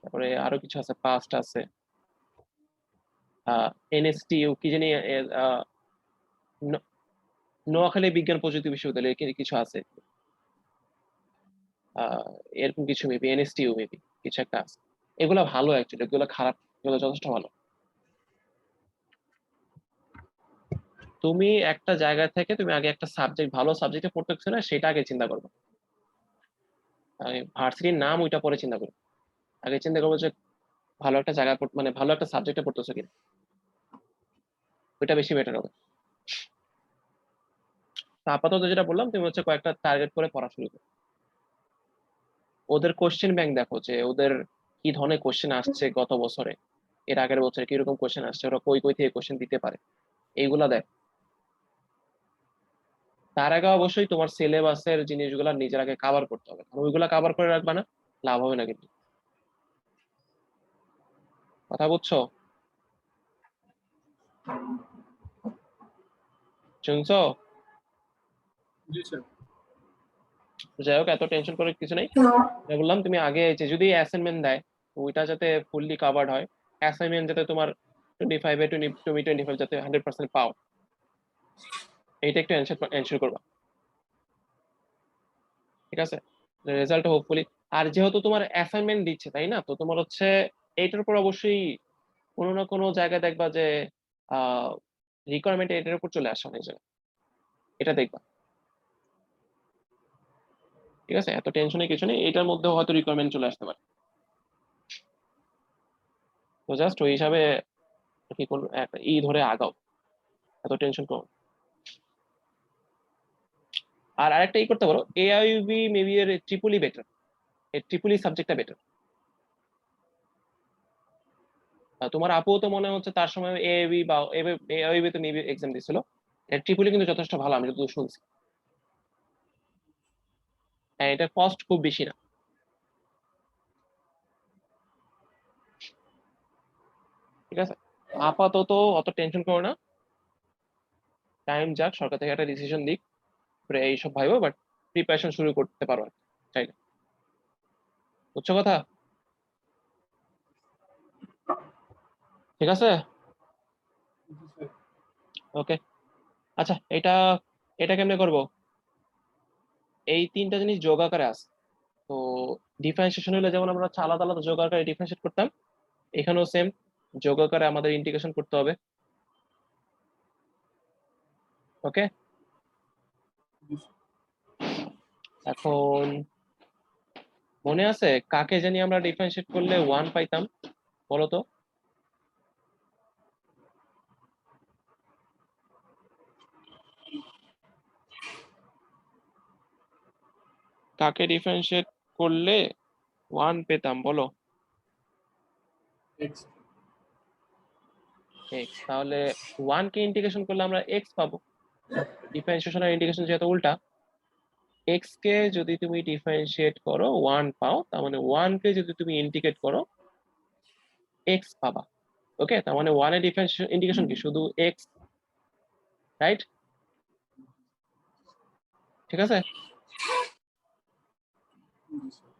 S1: তারপরে আরো কিছু আছে, পাস্ট আছে, এনএসটিইউ কি জানি, আহ, ন- নোয়াখালী বিজ্ঞান প্রযুক্তি বিশ্ববিদ্যালয় কিছু আছে, আহ, এরকম কিছু মেবি, এনএসটিইউ মেবি কিছু একটা আছে। এগুলা ভালো অ্যাকচুয়ালি, এগুলো খারাপ, এগুলো যথেষ্ট ভালো। তুমি একটা জায়গা থেকে তুমি আগে একটা সাবজেক্ট, ভালো সাবজেক্টে পড়তেছো না সেটা আগে চিন্তা করবে, ভার্সিটির নাম ওইটা পরে চিন্তা করবে। আগে চিন্তা করবো যে ভালো একটা জায়গা মানে ভালো একটা সাবজেক্টে পড়তেছো কিনা, ওইটা বেশি বেটার হবে। তো আপাতত যেটা বললাম, তুমি হচ্ছে কয়েকটা টার্গেট করে পড়া শুরু করো। ওদের কোশ্চেন ব্যাংক দেখো যে ওদের কি ধরনের কোশ্চেন আসছে গত বছরে, এর আগের বছরে কিরকম কোশ্চেন আসছে, ওরা কই কই থেকে কোশ্চেন দিতে পারে, এইগুলা দেখ। তার আগে অবশ্যই তোমার সিলেবাসের জিনিসগুলো নিজের আগে কাভার করতে হবে, কারণ ওইগুলা কাভার করে রাখবা না, লাভ হবে না কিন্তু। কথা বুঝছো? শুনছো?
S2: জি স্যার।
S1: যাই হোক, এত টেনশন করার কিছু নেই। বললাম তুমি আগে যে যদি অ্যাসাইনমেন্ট দেয় ওইটা যাতে ফুললি কাভার্ড হয়, অ্যাসাইনমেন্ট যাতে তোমার 25 এ 25 যাতে 100% পাও, এইটা একটু এনশিওর করবা, ঠিক আছে? Result hopefully. আর যেহেতু তোমার অ্যাসাইনমেন্ট দিচ্ছে তাই না, তো তোমার হচ্ছে এইটার উপর অবশ্যই কোনো না কোনো জায়গায় দেখবা যে রিকোয়ারমেন্ট এটার উপর চলে আসে অনেক জায়গায়, এটা দেখবা, ঠিক আছে? এত টেনশনের কিছু নেই, এটার মধ্যে হয়তো রিকোয়ারমেন্ট চলে আসতে পারে। তো জাস্ট ওই হিসাবে কি কোন একটা ধরে আগাও, এত টেনশন করো না। আর আরেকটা করতে পারো, এআইইউবি মেবি এর ট্রিপলি বেটার, এর ট্রিপলি সাবজেক্টটা বেটার। তোমার আপু তো মনে হচ্ছে তার সময় এআইবি বা এআইবি তো মেবি এক্সাম দিছিল, এর ট্রিপলি কিন্তু যথেষ্ট ভালো আমি যতদূর শুনছি। হ্যাঁ, এটা কস্ট খুব বেশি না। ঠিক আছে, আপাতত অত টেনশন করো না, টাইম যাক, সরকার থেকে একটা ডিসিশন দিক, পরে এইসব ভাইবো, বাট প্রিপারেশন শুরু করতে পারো আর কি, চাইলে। বুঝছো কথা? ঠিক আছে,
S2: জি স্যার।
S1: ওকে। আচ্ছা, এটা এটা কেমনে করবো? এই তিনটা জিনিস যোগ আকারে আছে। তো ডিফারেন্সিয়েশন হলে যেমন আমরা হচ্ছে আলাদা আলাদা যোগ আকারে ডিফারেন্সিয়েট করতাম, এখানেও সেম যোগ আকারে আমাদের ইন্টিগ্রেশন করতে হবে। ওকে,
S2: জি স্যার।
S1: এখন মনে আছে কাকে জানি আমরা ডিফারেন্সিয়েট করলে 1 পাইতাম, বলো তো? কাকে ডিফারেন্সিয়েট করলে 1 পেতাম বলো?
S2: এক্স।
S1: এক্স। তাহলে 1 কে ইন্টিগ্রেশন করলে আমরা এক্স পাবো। ডিফারেন্সিয়েশন আর ইন্টিগ্রেশন যেহেতু উল্টা, এক্স কে যদি তুমি ডিফারেন্সিয়েট করো 1 পাও, তার মানে 1 কে যদি তুমি ইন্টিগ্রেট করো এক্স পাবা। ওকে, তার মানে 1 এর ডিফারেন্সিয়েশন ইন্টিগ্রেশন কি শুধু এক্স, রাইট? ঠিক আছে।
S2: জি স্যার।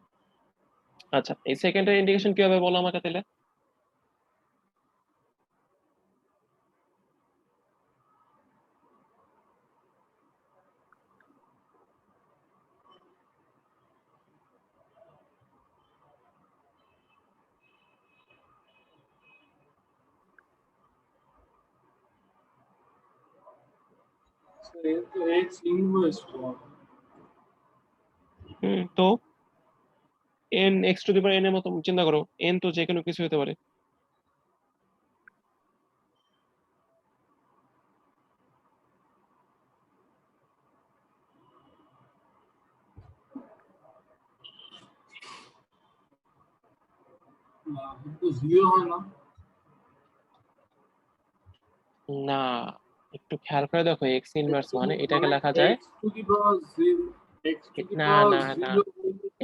S1: আচ্ছা, এই সেকেন্ডের ইন্টিগ্রেশন কি হবে বলো আমাকে তাহলে?
S2: স্যার এর তো এক্স ইনভার্স হবে।
S1: তো N x to the power N এর মতো চিন্তা করো, এন তো যে কোনো কিছু হতে পারে।
S2: না, কিন্তু জিরো হয় না।
S1: না, একটু খেয়াল করে দেখো, এক্স ইনভার্স মানে এটাকে
S2: মানে
S1: লেখা যায়,
S2: x to the power zero, x to দি
S1: না
S2: পাওয়ার
S1: না না,
S2: জিরো।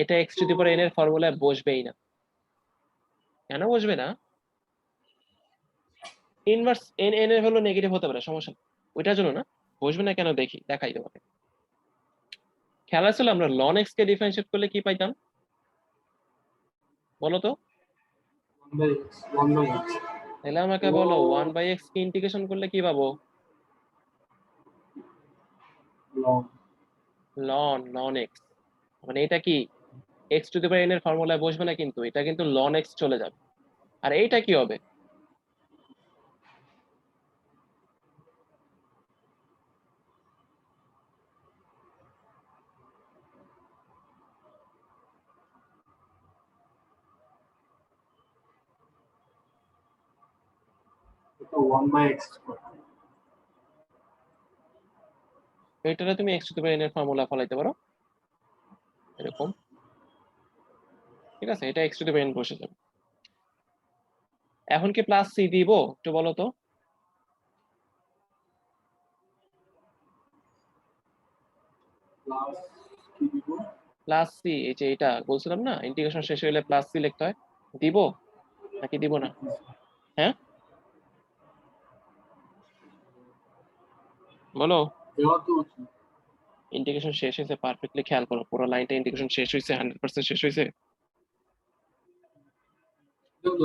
S1: এটা x to the power N এর ফর্মুলায় বসবেই না। কেন বসবে না? ইনভার্স এন এন এর হলো নেগেটিভ হতে পারে, সমস্যা নেই, ওইটার জন্য না। বসবে না কেন দেখি, দেখাই তোমাকে। খেয়াল আছে আমরা লন এক্স কে ডিফারেন্সিয়েট করলে কি পাইতাম বলো তো?
S2: 1/x 1/x।
S1: তাহলে আমাকে
S2: ও
S1: বলো 1/x কে ইন্টিগ্রেশন করলে কি পাবো?
S2: লং।
S1: লন লন এক্স, মানে এটা কি x to the power N এর ফর্মুলায় বসবে না, কিন্তু এটা কিন্তু লন এক্স চলে যাবে। আর এইটা কি হবে?
S2: এটা 1/x।
S1: এইটারে তুমি x to the power N এর ফর্মুলা ফলাইতে পারো এরকম, ঠিক আছে? এটা x to the power N বসে যাবে। এখন কি প্লাস সি দিব একটু বলো তো?
S2: প্লাস কি দিব?
S1: প্লাস সি, এই যে এটা বলছিলাম না ইন্টিগ্রেশন শেষ হলে প্লাস সি লিখতে হয়, দিব নাকি দিব না? হ্যাঁ বলো।
S2: দেওয়া তো উচিত।
S1: ইন্টিগ্রেশন শেষ হয়েছে, পারফেক্টলি খেয়াল করো, পুরো লাইনটা ইন্টিগ্রেশন শেষ হয়েছে, 100% শেষ হয়েছে।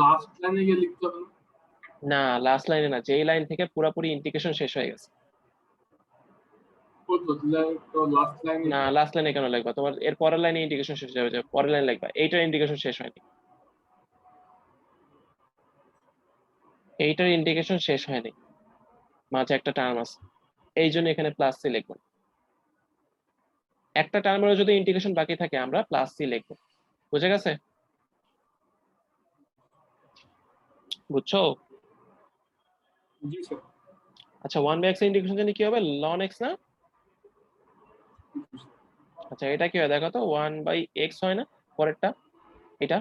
S2: লাস্ট লাইনে গিয়ে লিখতে হবে না?
S1: না লাস্ট লাইনে না, যেই লাইন থেকে পুরোপুরি ইন্টিগ্রেশন শেষ হয়ে গেছে।
S2: ওই তো দিলে তো লাস্ট লাইনে।
S1: না লাস্ট লাইনে কেন লিখবা, তোমার এর পরের লাইনে ইন্টিগ্রেশন শেষ হয়ে যাবে, পরের লাইন লিখবা এইটার ইন্টিগ্রেশন শেষ হয়নি, এইটার ইন্টিগ্রেশন শেষ হয়নি, মাঝে একটা টার্ম আছে, এই জন্য এখানে প্লাস সি লিখবো। একটা টার্মেরও যদি ইন্টিগ্রেশন বাকি থাকে আমরা প্লাস সি লিখবো, বুঝে গেছে? বুঝছো?
S2: জি স্যার।
S1: আচ্ছা 1/x এর ইন্টিগ্রেশন জানি কি হবে, ln x না? আচ্ছা এটা কি হয় দেখো তো, 1/x হয় না পরেরটা, এটা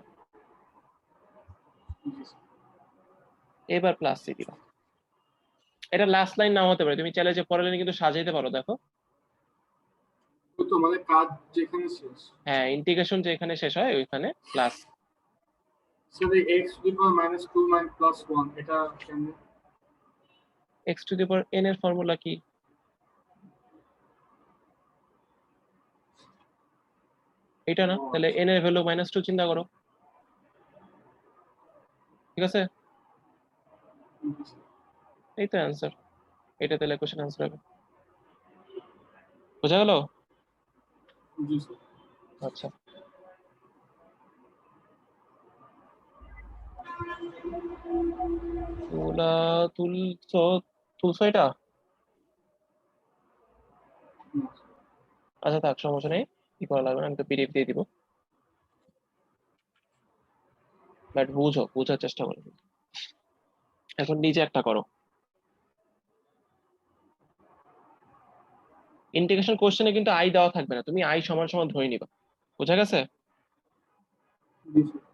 S1: এবার প্লাস সি দিবা। এটা লাস্ট লাইন নাও হতে পারে, তুমি চাইলে যে পরের লাইনে কিন্তু সাজাইতে পারো, দেখো।
S2: ওই তো মানে কাজ যেখানে শেষ।
S1: হ্যাঁ ইন্টিগ্রেশন যেখানে শেষ হয় ওইখানে প্লাস।
S2: স্যার এই x two the power -2 plus 1 এটা কেমনে?
S1: x two the power n এর ফর্মুলা কি? এটা না,
S2: ও
S1: তাহলে
S2: আচ্ছা।
S1: n এর ভ্যালু -2 চিন্তা করো, ঠিক আছে? এই তো অ্যান্সার, এটা তাহলে কোশ্চেন অ্যান্সার হবে। বোঝা গেল?
S2: জি স্যার।
S1: আচ্ছা তুলা তুলছো, তুলছো এটা? আচ্ছা থাক, সমস্যা নেই, কি করা লাগবে না, আমি তো পিডিএফ দিয়ে দিব, বাট বুঝো, বোঝার চেষ্টা করো। এখন নিজে একটা করো, ইন্টিগ্রেশন কোশ্চেনে কিন্তু আই দেওয়া থাকবে না, তুমি আই সমান সমান ধরে নিবা, বোঝা গেছে?
S2: জি স্যার।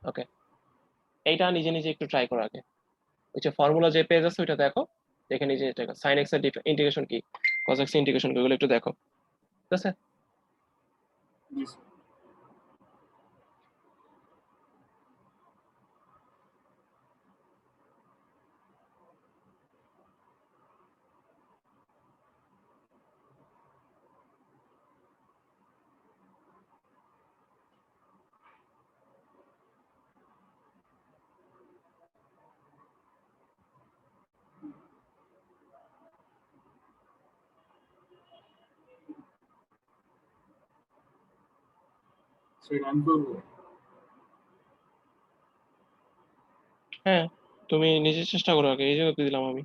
S1: ওকে, এইটা নিজে নিজে একটু ট্রাই করো আগে, ওই যে ফর্মুলা যে পেজ আছে ওইটা দেখো, দেখে নিজে সাইন এক্স এর ইন্টিগ্রেশন কি, কস এক্স ইন্টিগ্রেশন কি, ওগুলো একটু দেখো, ঠিক আছে?
S2: জি স্যার। স্যার আমি করবো।
S1: হ্যাঁ তুমি নিজে চেষ্টা করো আগে, এই জন্য তো দিলাম আমি।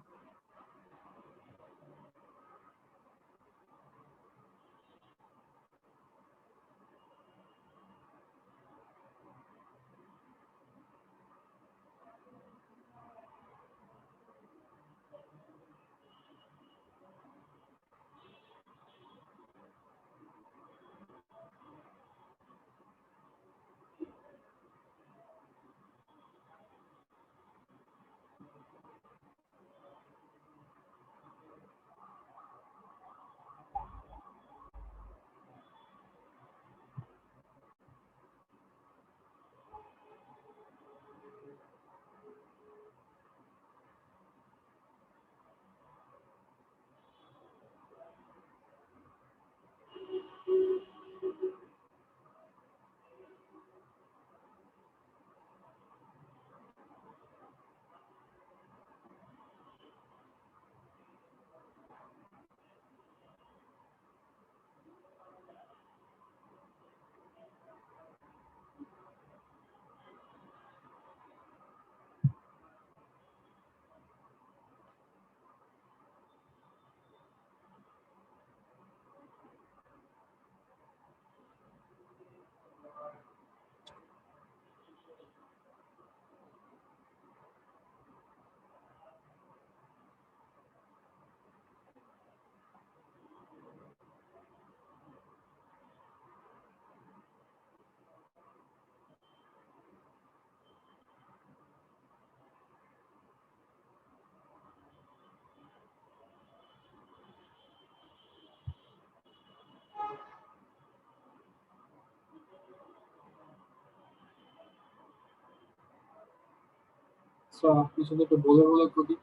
S2: সো আপনি শুধু একটু বলে বলে করি।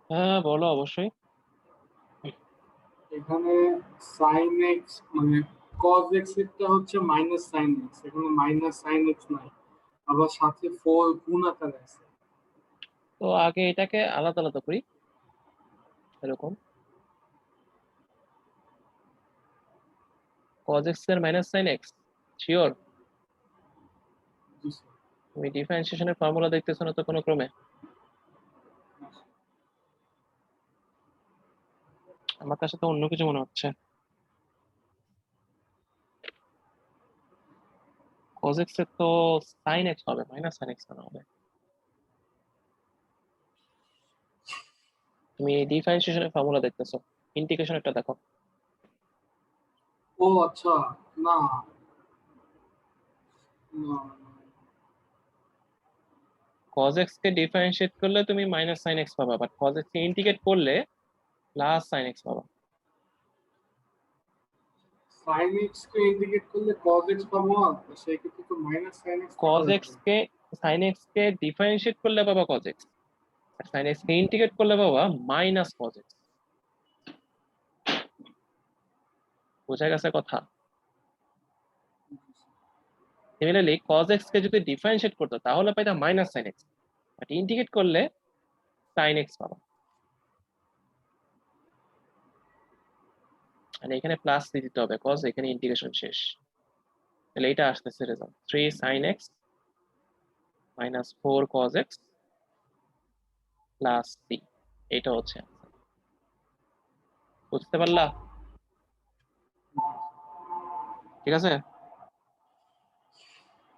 S1: হ্যাঁ বলো অবশ্যই।
S2: এখানে সাইন এক্স মানে কজ এক্স এরটা হচ্ছে মাইনাস সাইন এক্স, এখানে মাইনাস সাইন এক্স নাই, আবার সাথে ফোর গুণ আকারে আছে।
S1: তো আগে এটাকে আলাদা আলাদা করি, এরকম cos x এর মাইনাস সাইন এক্স, শিওর?
S2: জি স্যার।
S1: তুমি ডিফারেন্সিয়েশনের ফর্মুলা দেখতেছো না তো কোনো ক্রমে? আমার কাছে তো অন্য কিছু মনে হচ্ছে। cos x এর তো সাইন এক্স হবে, মাইনাস সাইন এক্স কেন হবে? তুমি ডিফারেন্সিয়েশনের ফর্মুলা দেখতেছো, ইন্টিগ্রেশনেরটা দেখো।
S2: ও আচ্ছা, না না,
S1: cos x কে ডিফারেন্সিয়েট করলে তুমি মাইনাস সাইন এক্স পাবা, but cos x K integrate করলে প্লাস সাইন এক্স পাবা।
S2: সাইন এক্স কে ইন্টিগ্রেট করলে কজ এক্স পাবো না, তো সেই ক্ষেত্রে তো মাইনাস সাইন এক্স থাকা
S1: cos x
S2: লাগবে।
S1: কে সাইন এক্স কে ডিফারেন্সিয়েট করলে পাবা cos x, আর সাইন এক্স কে ইন্টিগ্রেট করলে পাবা মাইনাস cos x। বোঝা গেছে কথা? সিমিলারলি cos x কে যদি ডিফারেন্সিয়েট করতো তাহলে পাইতা minus sine x, but integrate করলে সাইন এক্স পাবা। আর এখানে প্লাস দিয়ে দিতে হবে cos, এখানে ইন্টিগ্রেশন শেষ। তাহলে এটা আসতেছে result 3 sin x minus 4 cos x plus c। এটা হচ্ছে answer। বুঝতে পারলা? ঠিক আছে,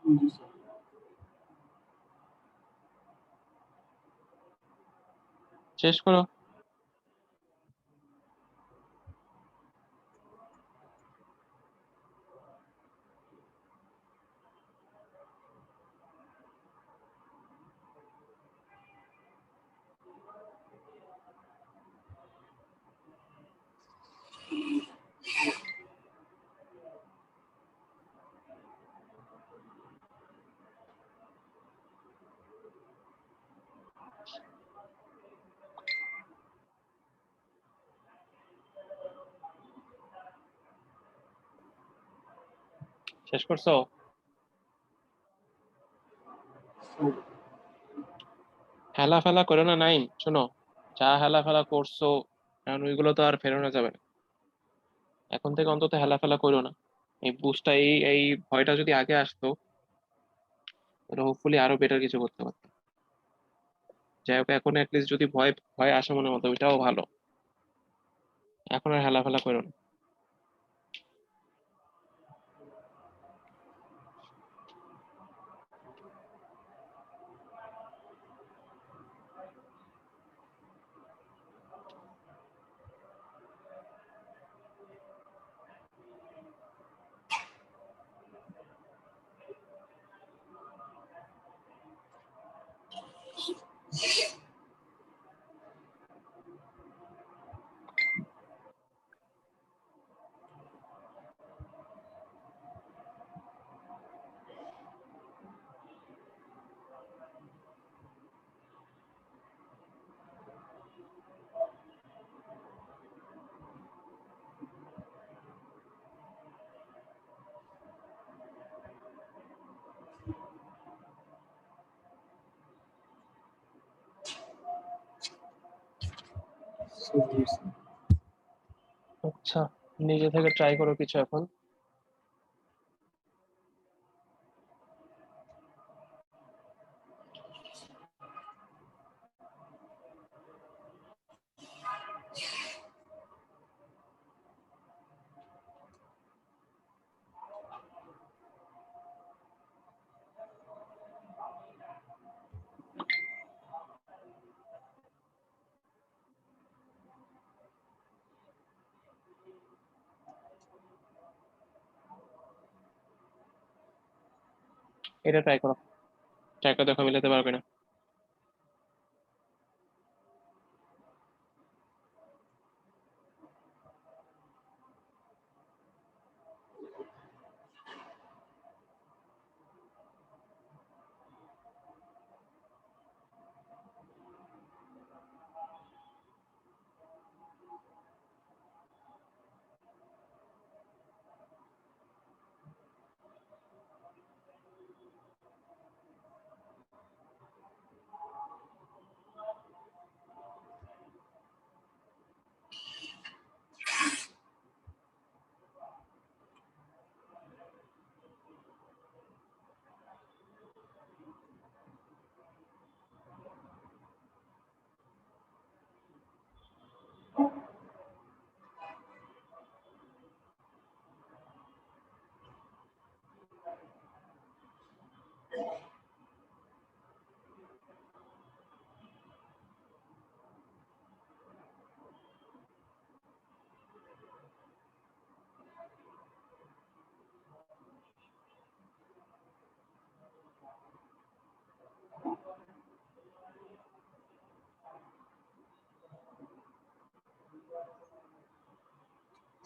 S2: জি স্যার।
S1: শেষ করো। শেষ করছো? হেলা ফেলা করো না নাইন, শোনো, যা হেলা ফেলা করছো কারণ ওইগুলো তো আর ফেরানো যাবে না। এখন থেকে অন্তত হেলা ফেলা করো না। এই বুস্টটা, এই এই ভয়টা যদি আগে আসতো তাহলে হোপফুলি আরো বেটার কিছু করতে পারতাম। যাই হোক, এখন অ্যাটলিস্ট যদি ভয় ভয় আসে মনে মতো, ওইটাও ভালো। এখন আর হেলা ফেলা করো না। আচ্ছা, নিজে থেকে ট্রাই করো কিছু এখন। এটা ট্রাই করো, ট্রাই করে দেখো মিলাতে পারবে না।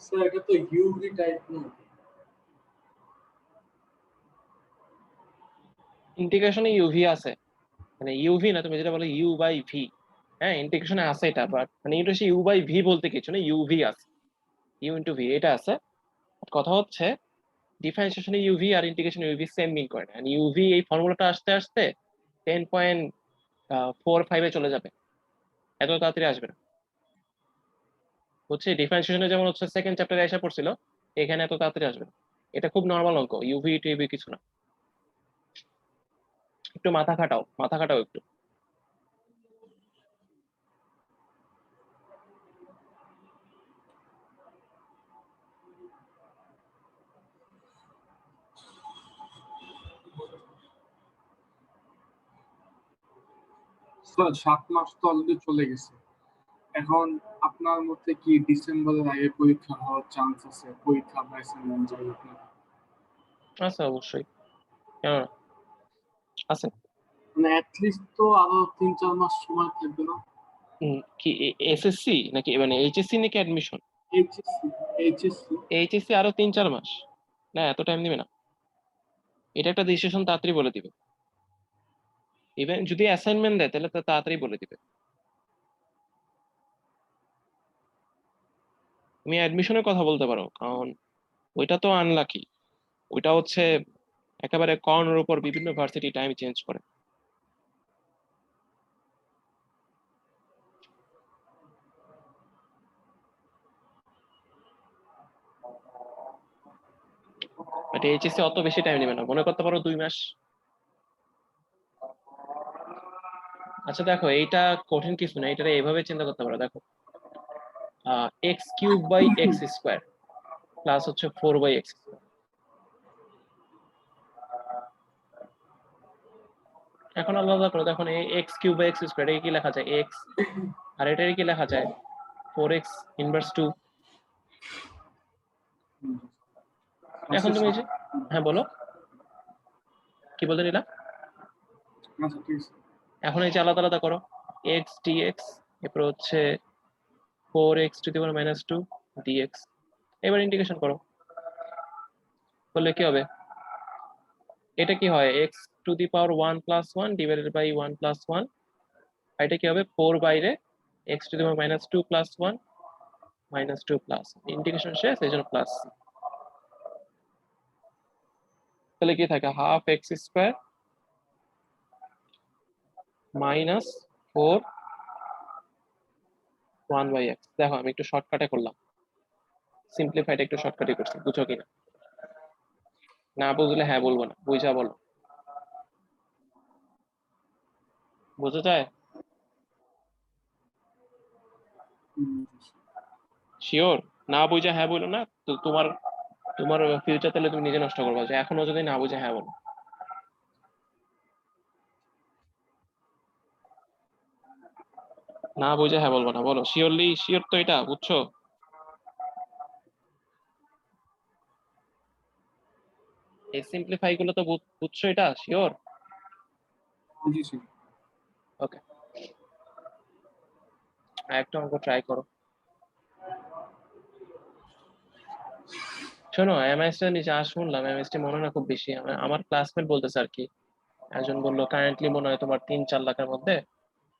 S2: স্যার এটা তো ইউভি টাইপ না।
S1: ইন্টিগ্রেশনে ইউভি আছে, মানে ইউভি না, তুমি যেটা বলো ইউ বাই ভি, হ্যাঁ ইন্টিগ্রেশনে আছে এটা, বাট মানে এটা ইউ বাই ভি বলতে কিছু না, ইউভি আছে, ইউ ইন্টু ভি এটা আছে। কথা হচ্ছে ডিফারেন্সিয়েশনে ইউভি আর ইন্টিগ্রেশনে ইউভি সেম মিন করে না, ইউভি এই ফর্মুলাটা আসতে আসতে 10.45-এ চলে যাবে, এত তাড়াতাড়ি আসবে না। হচ্ছে ডিফারেন্সিয়েশনে যেমন হচ্ছে সেকেন্ড চ্যাপ্টারে এসে পড়ছিল, এখানে এত তাড়াতাড়ি আসবে না। এটা খুব নর্মাল অঙ্ক, ইউভি টিভি কিছু না। একটু মাথা খাটাও, মাথা খাটাও একটু।
S2: স্যার 7 মাস তো অলরেডি চলে গেছে, এখন আপনার মতে কি ডিসেম্বরের আগে পরীক্ষা হওয়ার চান্স আছে? পরীক্ষা বা অ্যাসাইনমেন্ট যাই হোক না,
S1: আছে অবশ্যই, কেন না? আছে।
S2: মানে অ্যাটলিস্ট তো আরো 3-4 মাস সময় থাকবে না?
S1: কি এসএসসি নাকি মানে এইচএসসি নাকি অ্যাডমিশন?
S2: HSC, HSC.
S1: এইচএসসি আরো 3-4 মাস, না এত টাইম দিবে না। এটা একটা ডিসিশন তাড়াতাড়ি বলে দিবে, ইভেন যদি অ্যাসাইনমেন্ট দেয় তাহলে তো তাড়াতাড়ি বলে দিবে। তুমি অ্যাডমিশনের কথা বলতে পারো, কারণ ওইটা তো আনলাকি, ওইটা হচ্ছে একেবারে কর্নের উপর বিভিন্ন ভার্সিটি টাইম চেঞ্জ করে। বাট এইচএসসি অত বেশি টাইম নেবে না, মনে করতে পারো 2 মাস। আচ্ছা দেখো, এইটা কঠিন কিছু না, এটা এইভাবে চিন্তা করতে পারো। দেখো x³/x² প্লাস হচ্ছে 4/x²। এখন আলাদা করো, দেখুন এই x³/x², এটা কি লেখা যায় x, আর এটার কি লেখা যায় 4x⁻²। এখন তুমি এই যে, হ্যাঁ বলো কি বলতে নিলা।
S2: আচ্ছা ঠিক আছে।
S1: এখন এই যে আলাদা আলাদা করো, x dx, এরপর হচ্ছে 4x⁻² dx। এবার ইন্টিগ্রেশন করো, করলে কি হবে? এটা কি হয়, x⁻1+1 ডিভাইডেড বাই 1+1, এটা কি হবে 4 বাইরে x⁻²+1 -2 প্লাস, ইন্টিগ্রেশন শেষ, এই জন্য প্লাস। তাহলে কি থাকে, half x square minus 4 1/x। দেখো আমি একটু শর্টকাটে করলাম, সিম্পলিফাইড একটু শর্টকাটে করছি, বুঝো কিনা? না বুঝলে হ্যাঁ বলবো না, বুঝা বলো। বুঝা যায়? শিওর? না বুঝা হ্যাঁ বলো না তো, তোমার তোমার ফিউচার তাহলে তুমি নিজে নষ্ট করবা, যে এখনো যদি না বুঝে হ্যাঁ বলো। না বুঝে হ্যাঁ বলবো না, বলো শিওরলি, শিওর তো এটা বুঝছো? এই সিম্পলিফাই গুলো তো বুঝছো, এটা শিওর?
S2: জি স্যার।
S1: ওকে, একটা অঙ্ক ট্রাই করো। শোনো এমএস টা নিচে শুনলাম এমএস টি মনে হয় না খুব বেশি, আমার ক্লাসমেট বলতেছে আর কি, একজন বললো কারেন্টলি মনে হয় তোমার 3-4 লাখের মধ্যে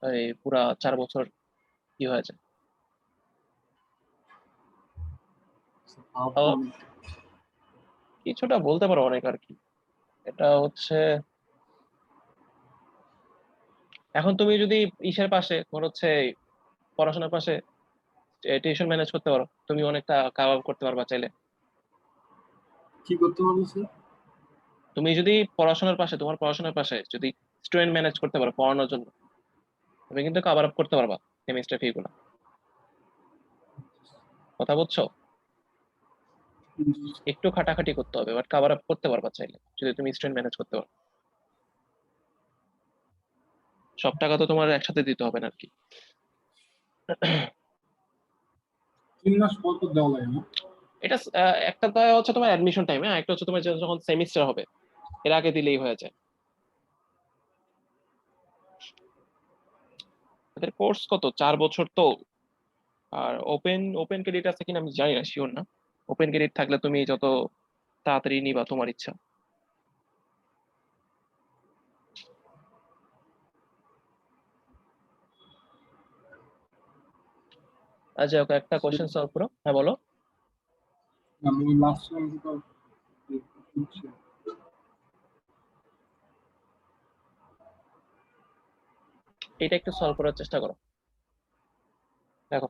S1: এই পুরা 4 বছর কি হয়ে যায়। তো কিছুটা বলতে পারো অনেক আর কি। এটা হচ্ছে, এখন তুমি যদি ইসের পাশে তোমার হচ্ছে পড়াশোনার পাশে টিউশন ম্যানেজ করতে পারো, তুমি অনেকটা কাভার করতে পারবা চাইলে।
S2: কি করতে পারবো স্যার?
S1: তুমি যদি পড়াশোনার পাশে, তোমার পড়াশোনার পাশে যদি স্টুডেন্ট ম্যানেজ করতে পারো পড়ানোর জন্য, তুমি কিন্তু কাভার আপ করতে পারবা সেমিস্টার ফি গুলো। কথা বুঝছো? একটু খাটাখাটি করতে হবে, বাট কাভার আপ করতে পারবা চাইলে, যদি তুমি স্টুডেন্ট ম্যানেজ করতে পারো। সব টাকা তো তোমার একসাথে দিতে হবে না আর কি।
S2: 3 মাস পর তো দেওয়া লাগে না?
S1: এটা একটা তো হচ্ছে তোমার অ্যাডমিশন টাইমে, একটা হচ্ছে তোমার যখন সেমিস্টার হবে এর আগে দিলেই হয়ে যায়। এদের কোর্স কত, 4 বছর তো। আর ওপেন ওপেন ক্রেডিট আছে কিনা আমি জানি না, শিওর না। ওপেন ক্রেডিট থাকলে তুমি যত তাড়াতাড়ি নিবা তোমার ইচ্ছা। আচ্ছা ওকে, একটা কোশ্চেন সলভ করো। হ্যাঁ বলো।
S2: আমি লাস্ট টাইম তো বুঝছি।
S1: এটা একটু সলভ করার চেষ্টা করো। দেখো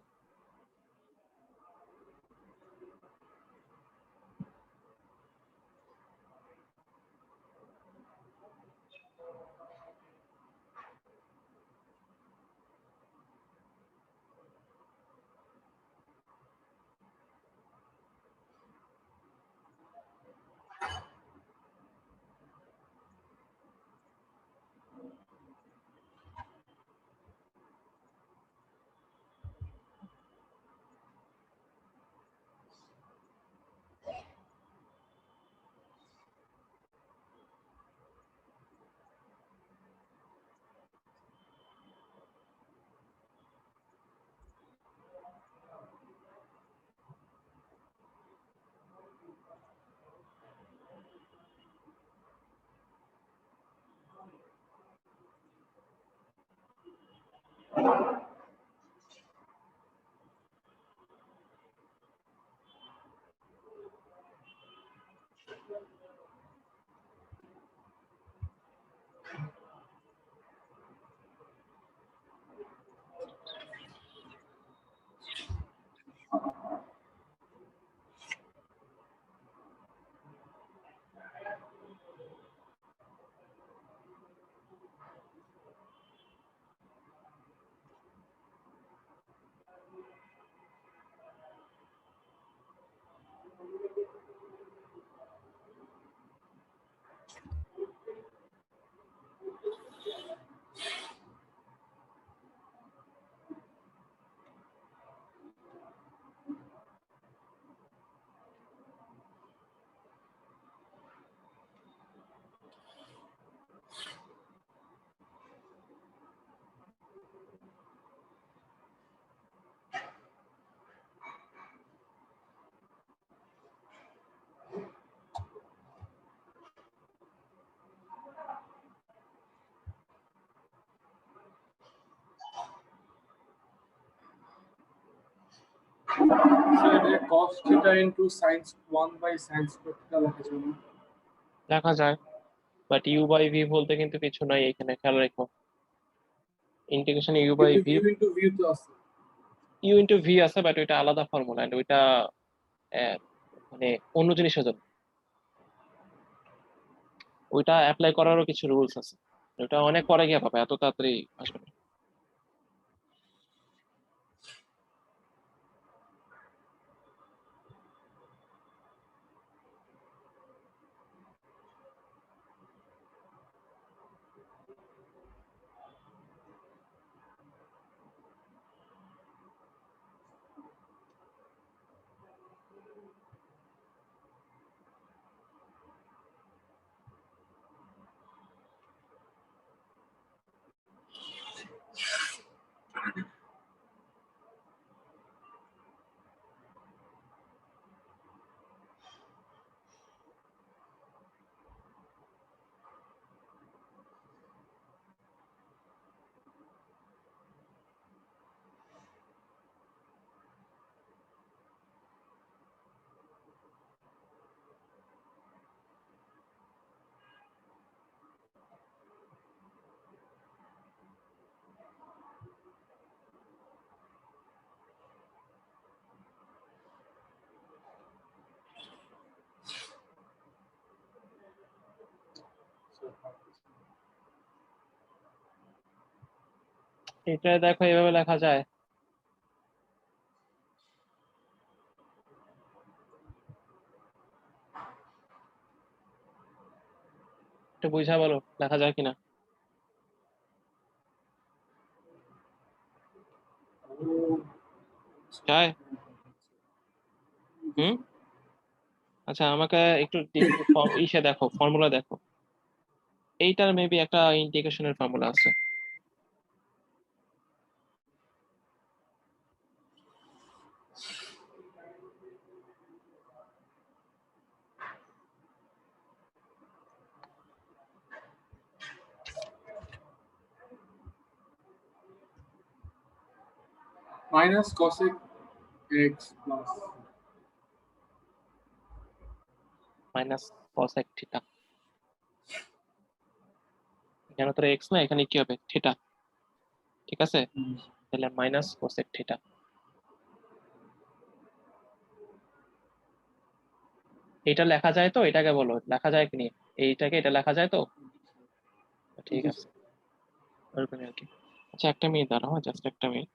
S2: So এটা cos theta into sin 1 by sin square theta লেখা যাবে না?
S1: দেখা যায়, বাট ইউ বাই ভি বলতে কিন্তু কিছু নাই এখানে, খেয়াল রেখো। ইন্টিগ্রেশন ইউ বাই
S2: কিন্তু
S1: ভি,
S2: u into v তো আছে।
S1: ইউ ইন্টু ভি আছে, বাট ওইটা আলাদা ফর্মুলা, এন্ড ওইটা আহ, মানে অন্য জিনিসের জন্য। ওইটা অ্যাপ্লাই করারও কিছু রুলস আছে, ওটা অনেক পরে গিয়ে পাবে, এত তাড়াতাড়ি আসবে না। এটা দেখো এভাবে লেখা যায়। একটু বুঝা বলো লেখা যায় কিনা। যায়। হুম। আচ্ছা আমাকে একটু ইসে দেখো, ফর্মুলা দেখো। এইটার মেবি একটা ইন্টিগ্রেশনের ফর্মুলা আছে।
S2: Minus cosec x plus
S1: minus cosec theta. এখানে তো এক্স না, এখানে কি হবে থিটা, ঠিক আছে, তাহলে মাইনাস কোসেক থিটা। এটা লেখা যায় তো, এটাকে বলো লেখা যায় কি নিয়ে, এইটাকে এটা লেখা যায় তো, ঠিক আছে ওরকমই আর কি। আচ্ছা একটা মিনিট দাঁড়াও, জাস্ট একটা মিনিট।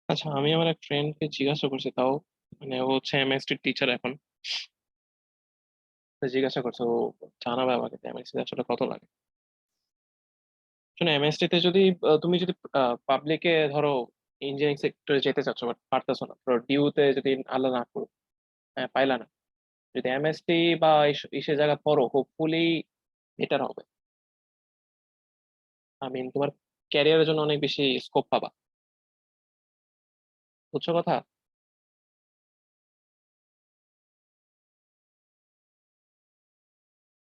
S1: আচ্ছা আমি আমার এক ফ্রেন্ডকে জিজ্ঞাসা করছি, তাও মানে ও হচ্ছে এমএসটি টিচার এখন, তো জিজ্ঞাসা করছে, ও জানাবে আমাকে এমএসটি আসলে কত লাগে। শুনে এমএসটি তে যদি তুমি যদি পাবলিকে ধরো ইঞ্জিনিয়ারিং সেক্টরে যেতে চাচ্ছ বাট পারতেছো না, ধরো ডিউতে যদি আল্লাহ না করো, পাইলা না, যদি এমএসটি বা ইসে জায়গা পড়ো, হোপফুলি বেটার হবে। আই মিন তোমার ক্যারিয়ারের জন্য অনেক বেশি স্কোপ পাবা, বুঝছো কথা।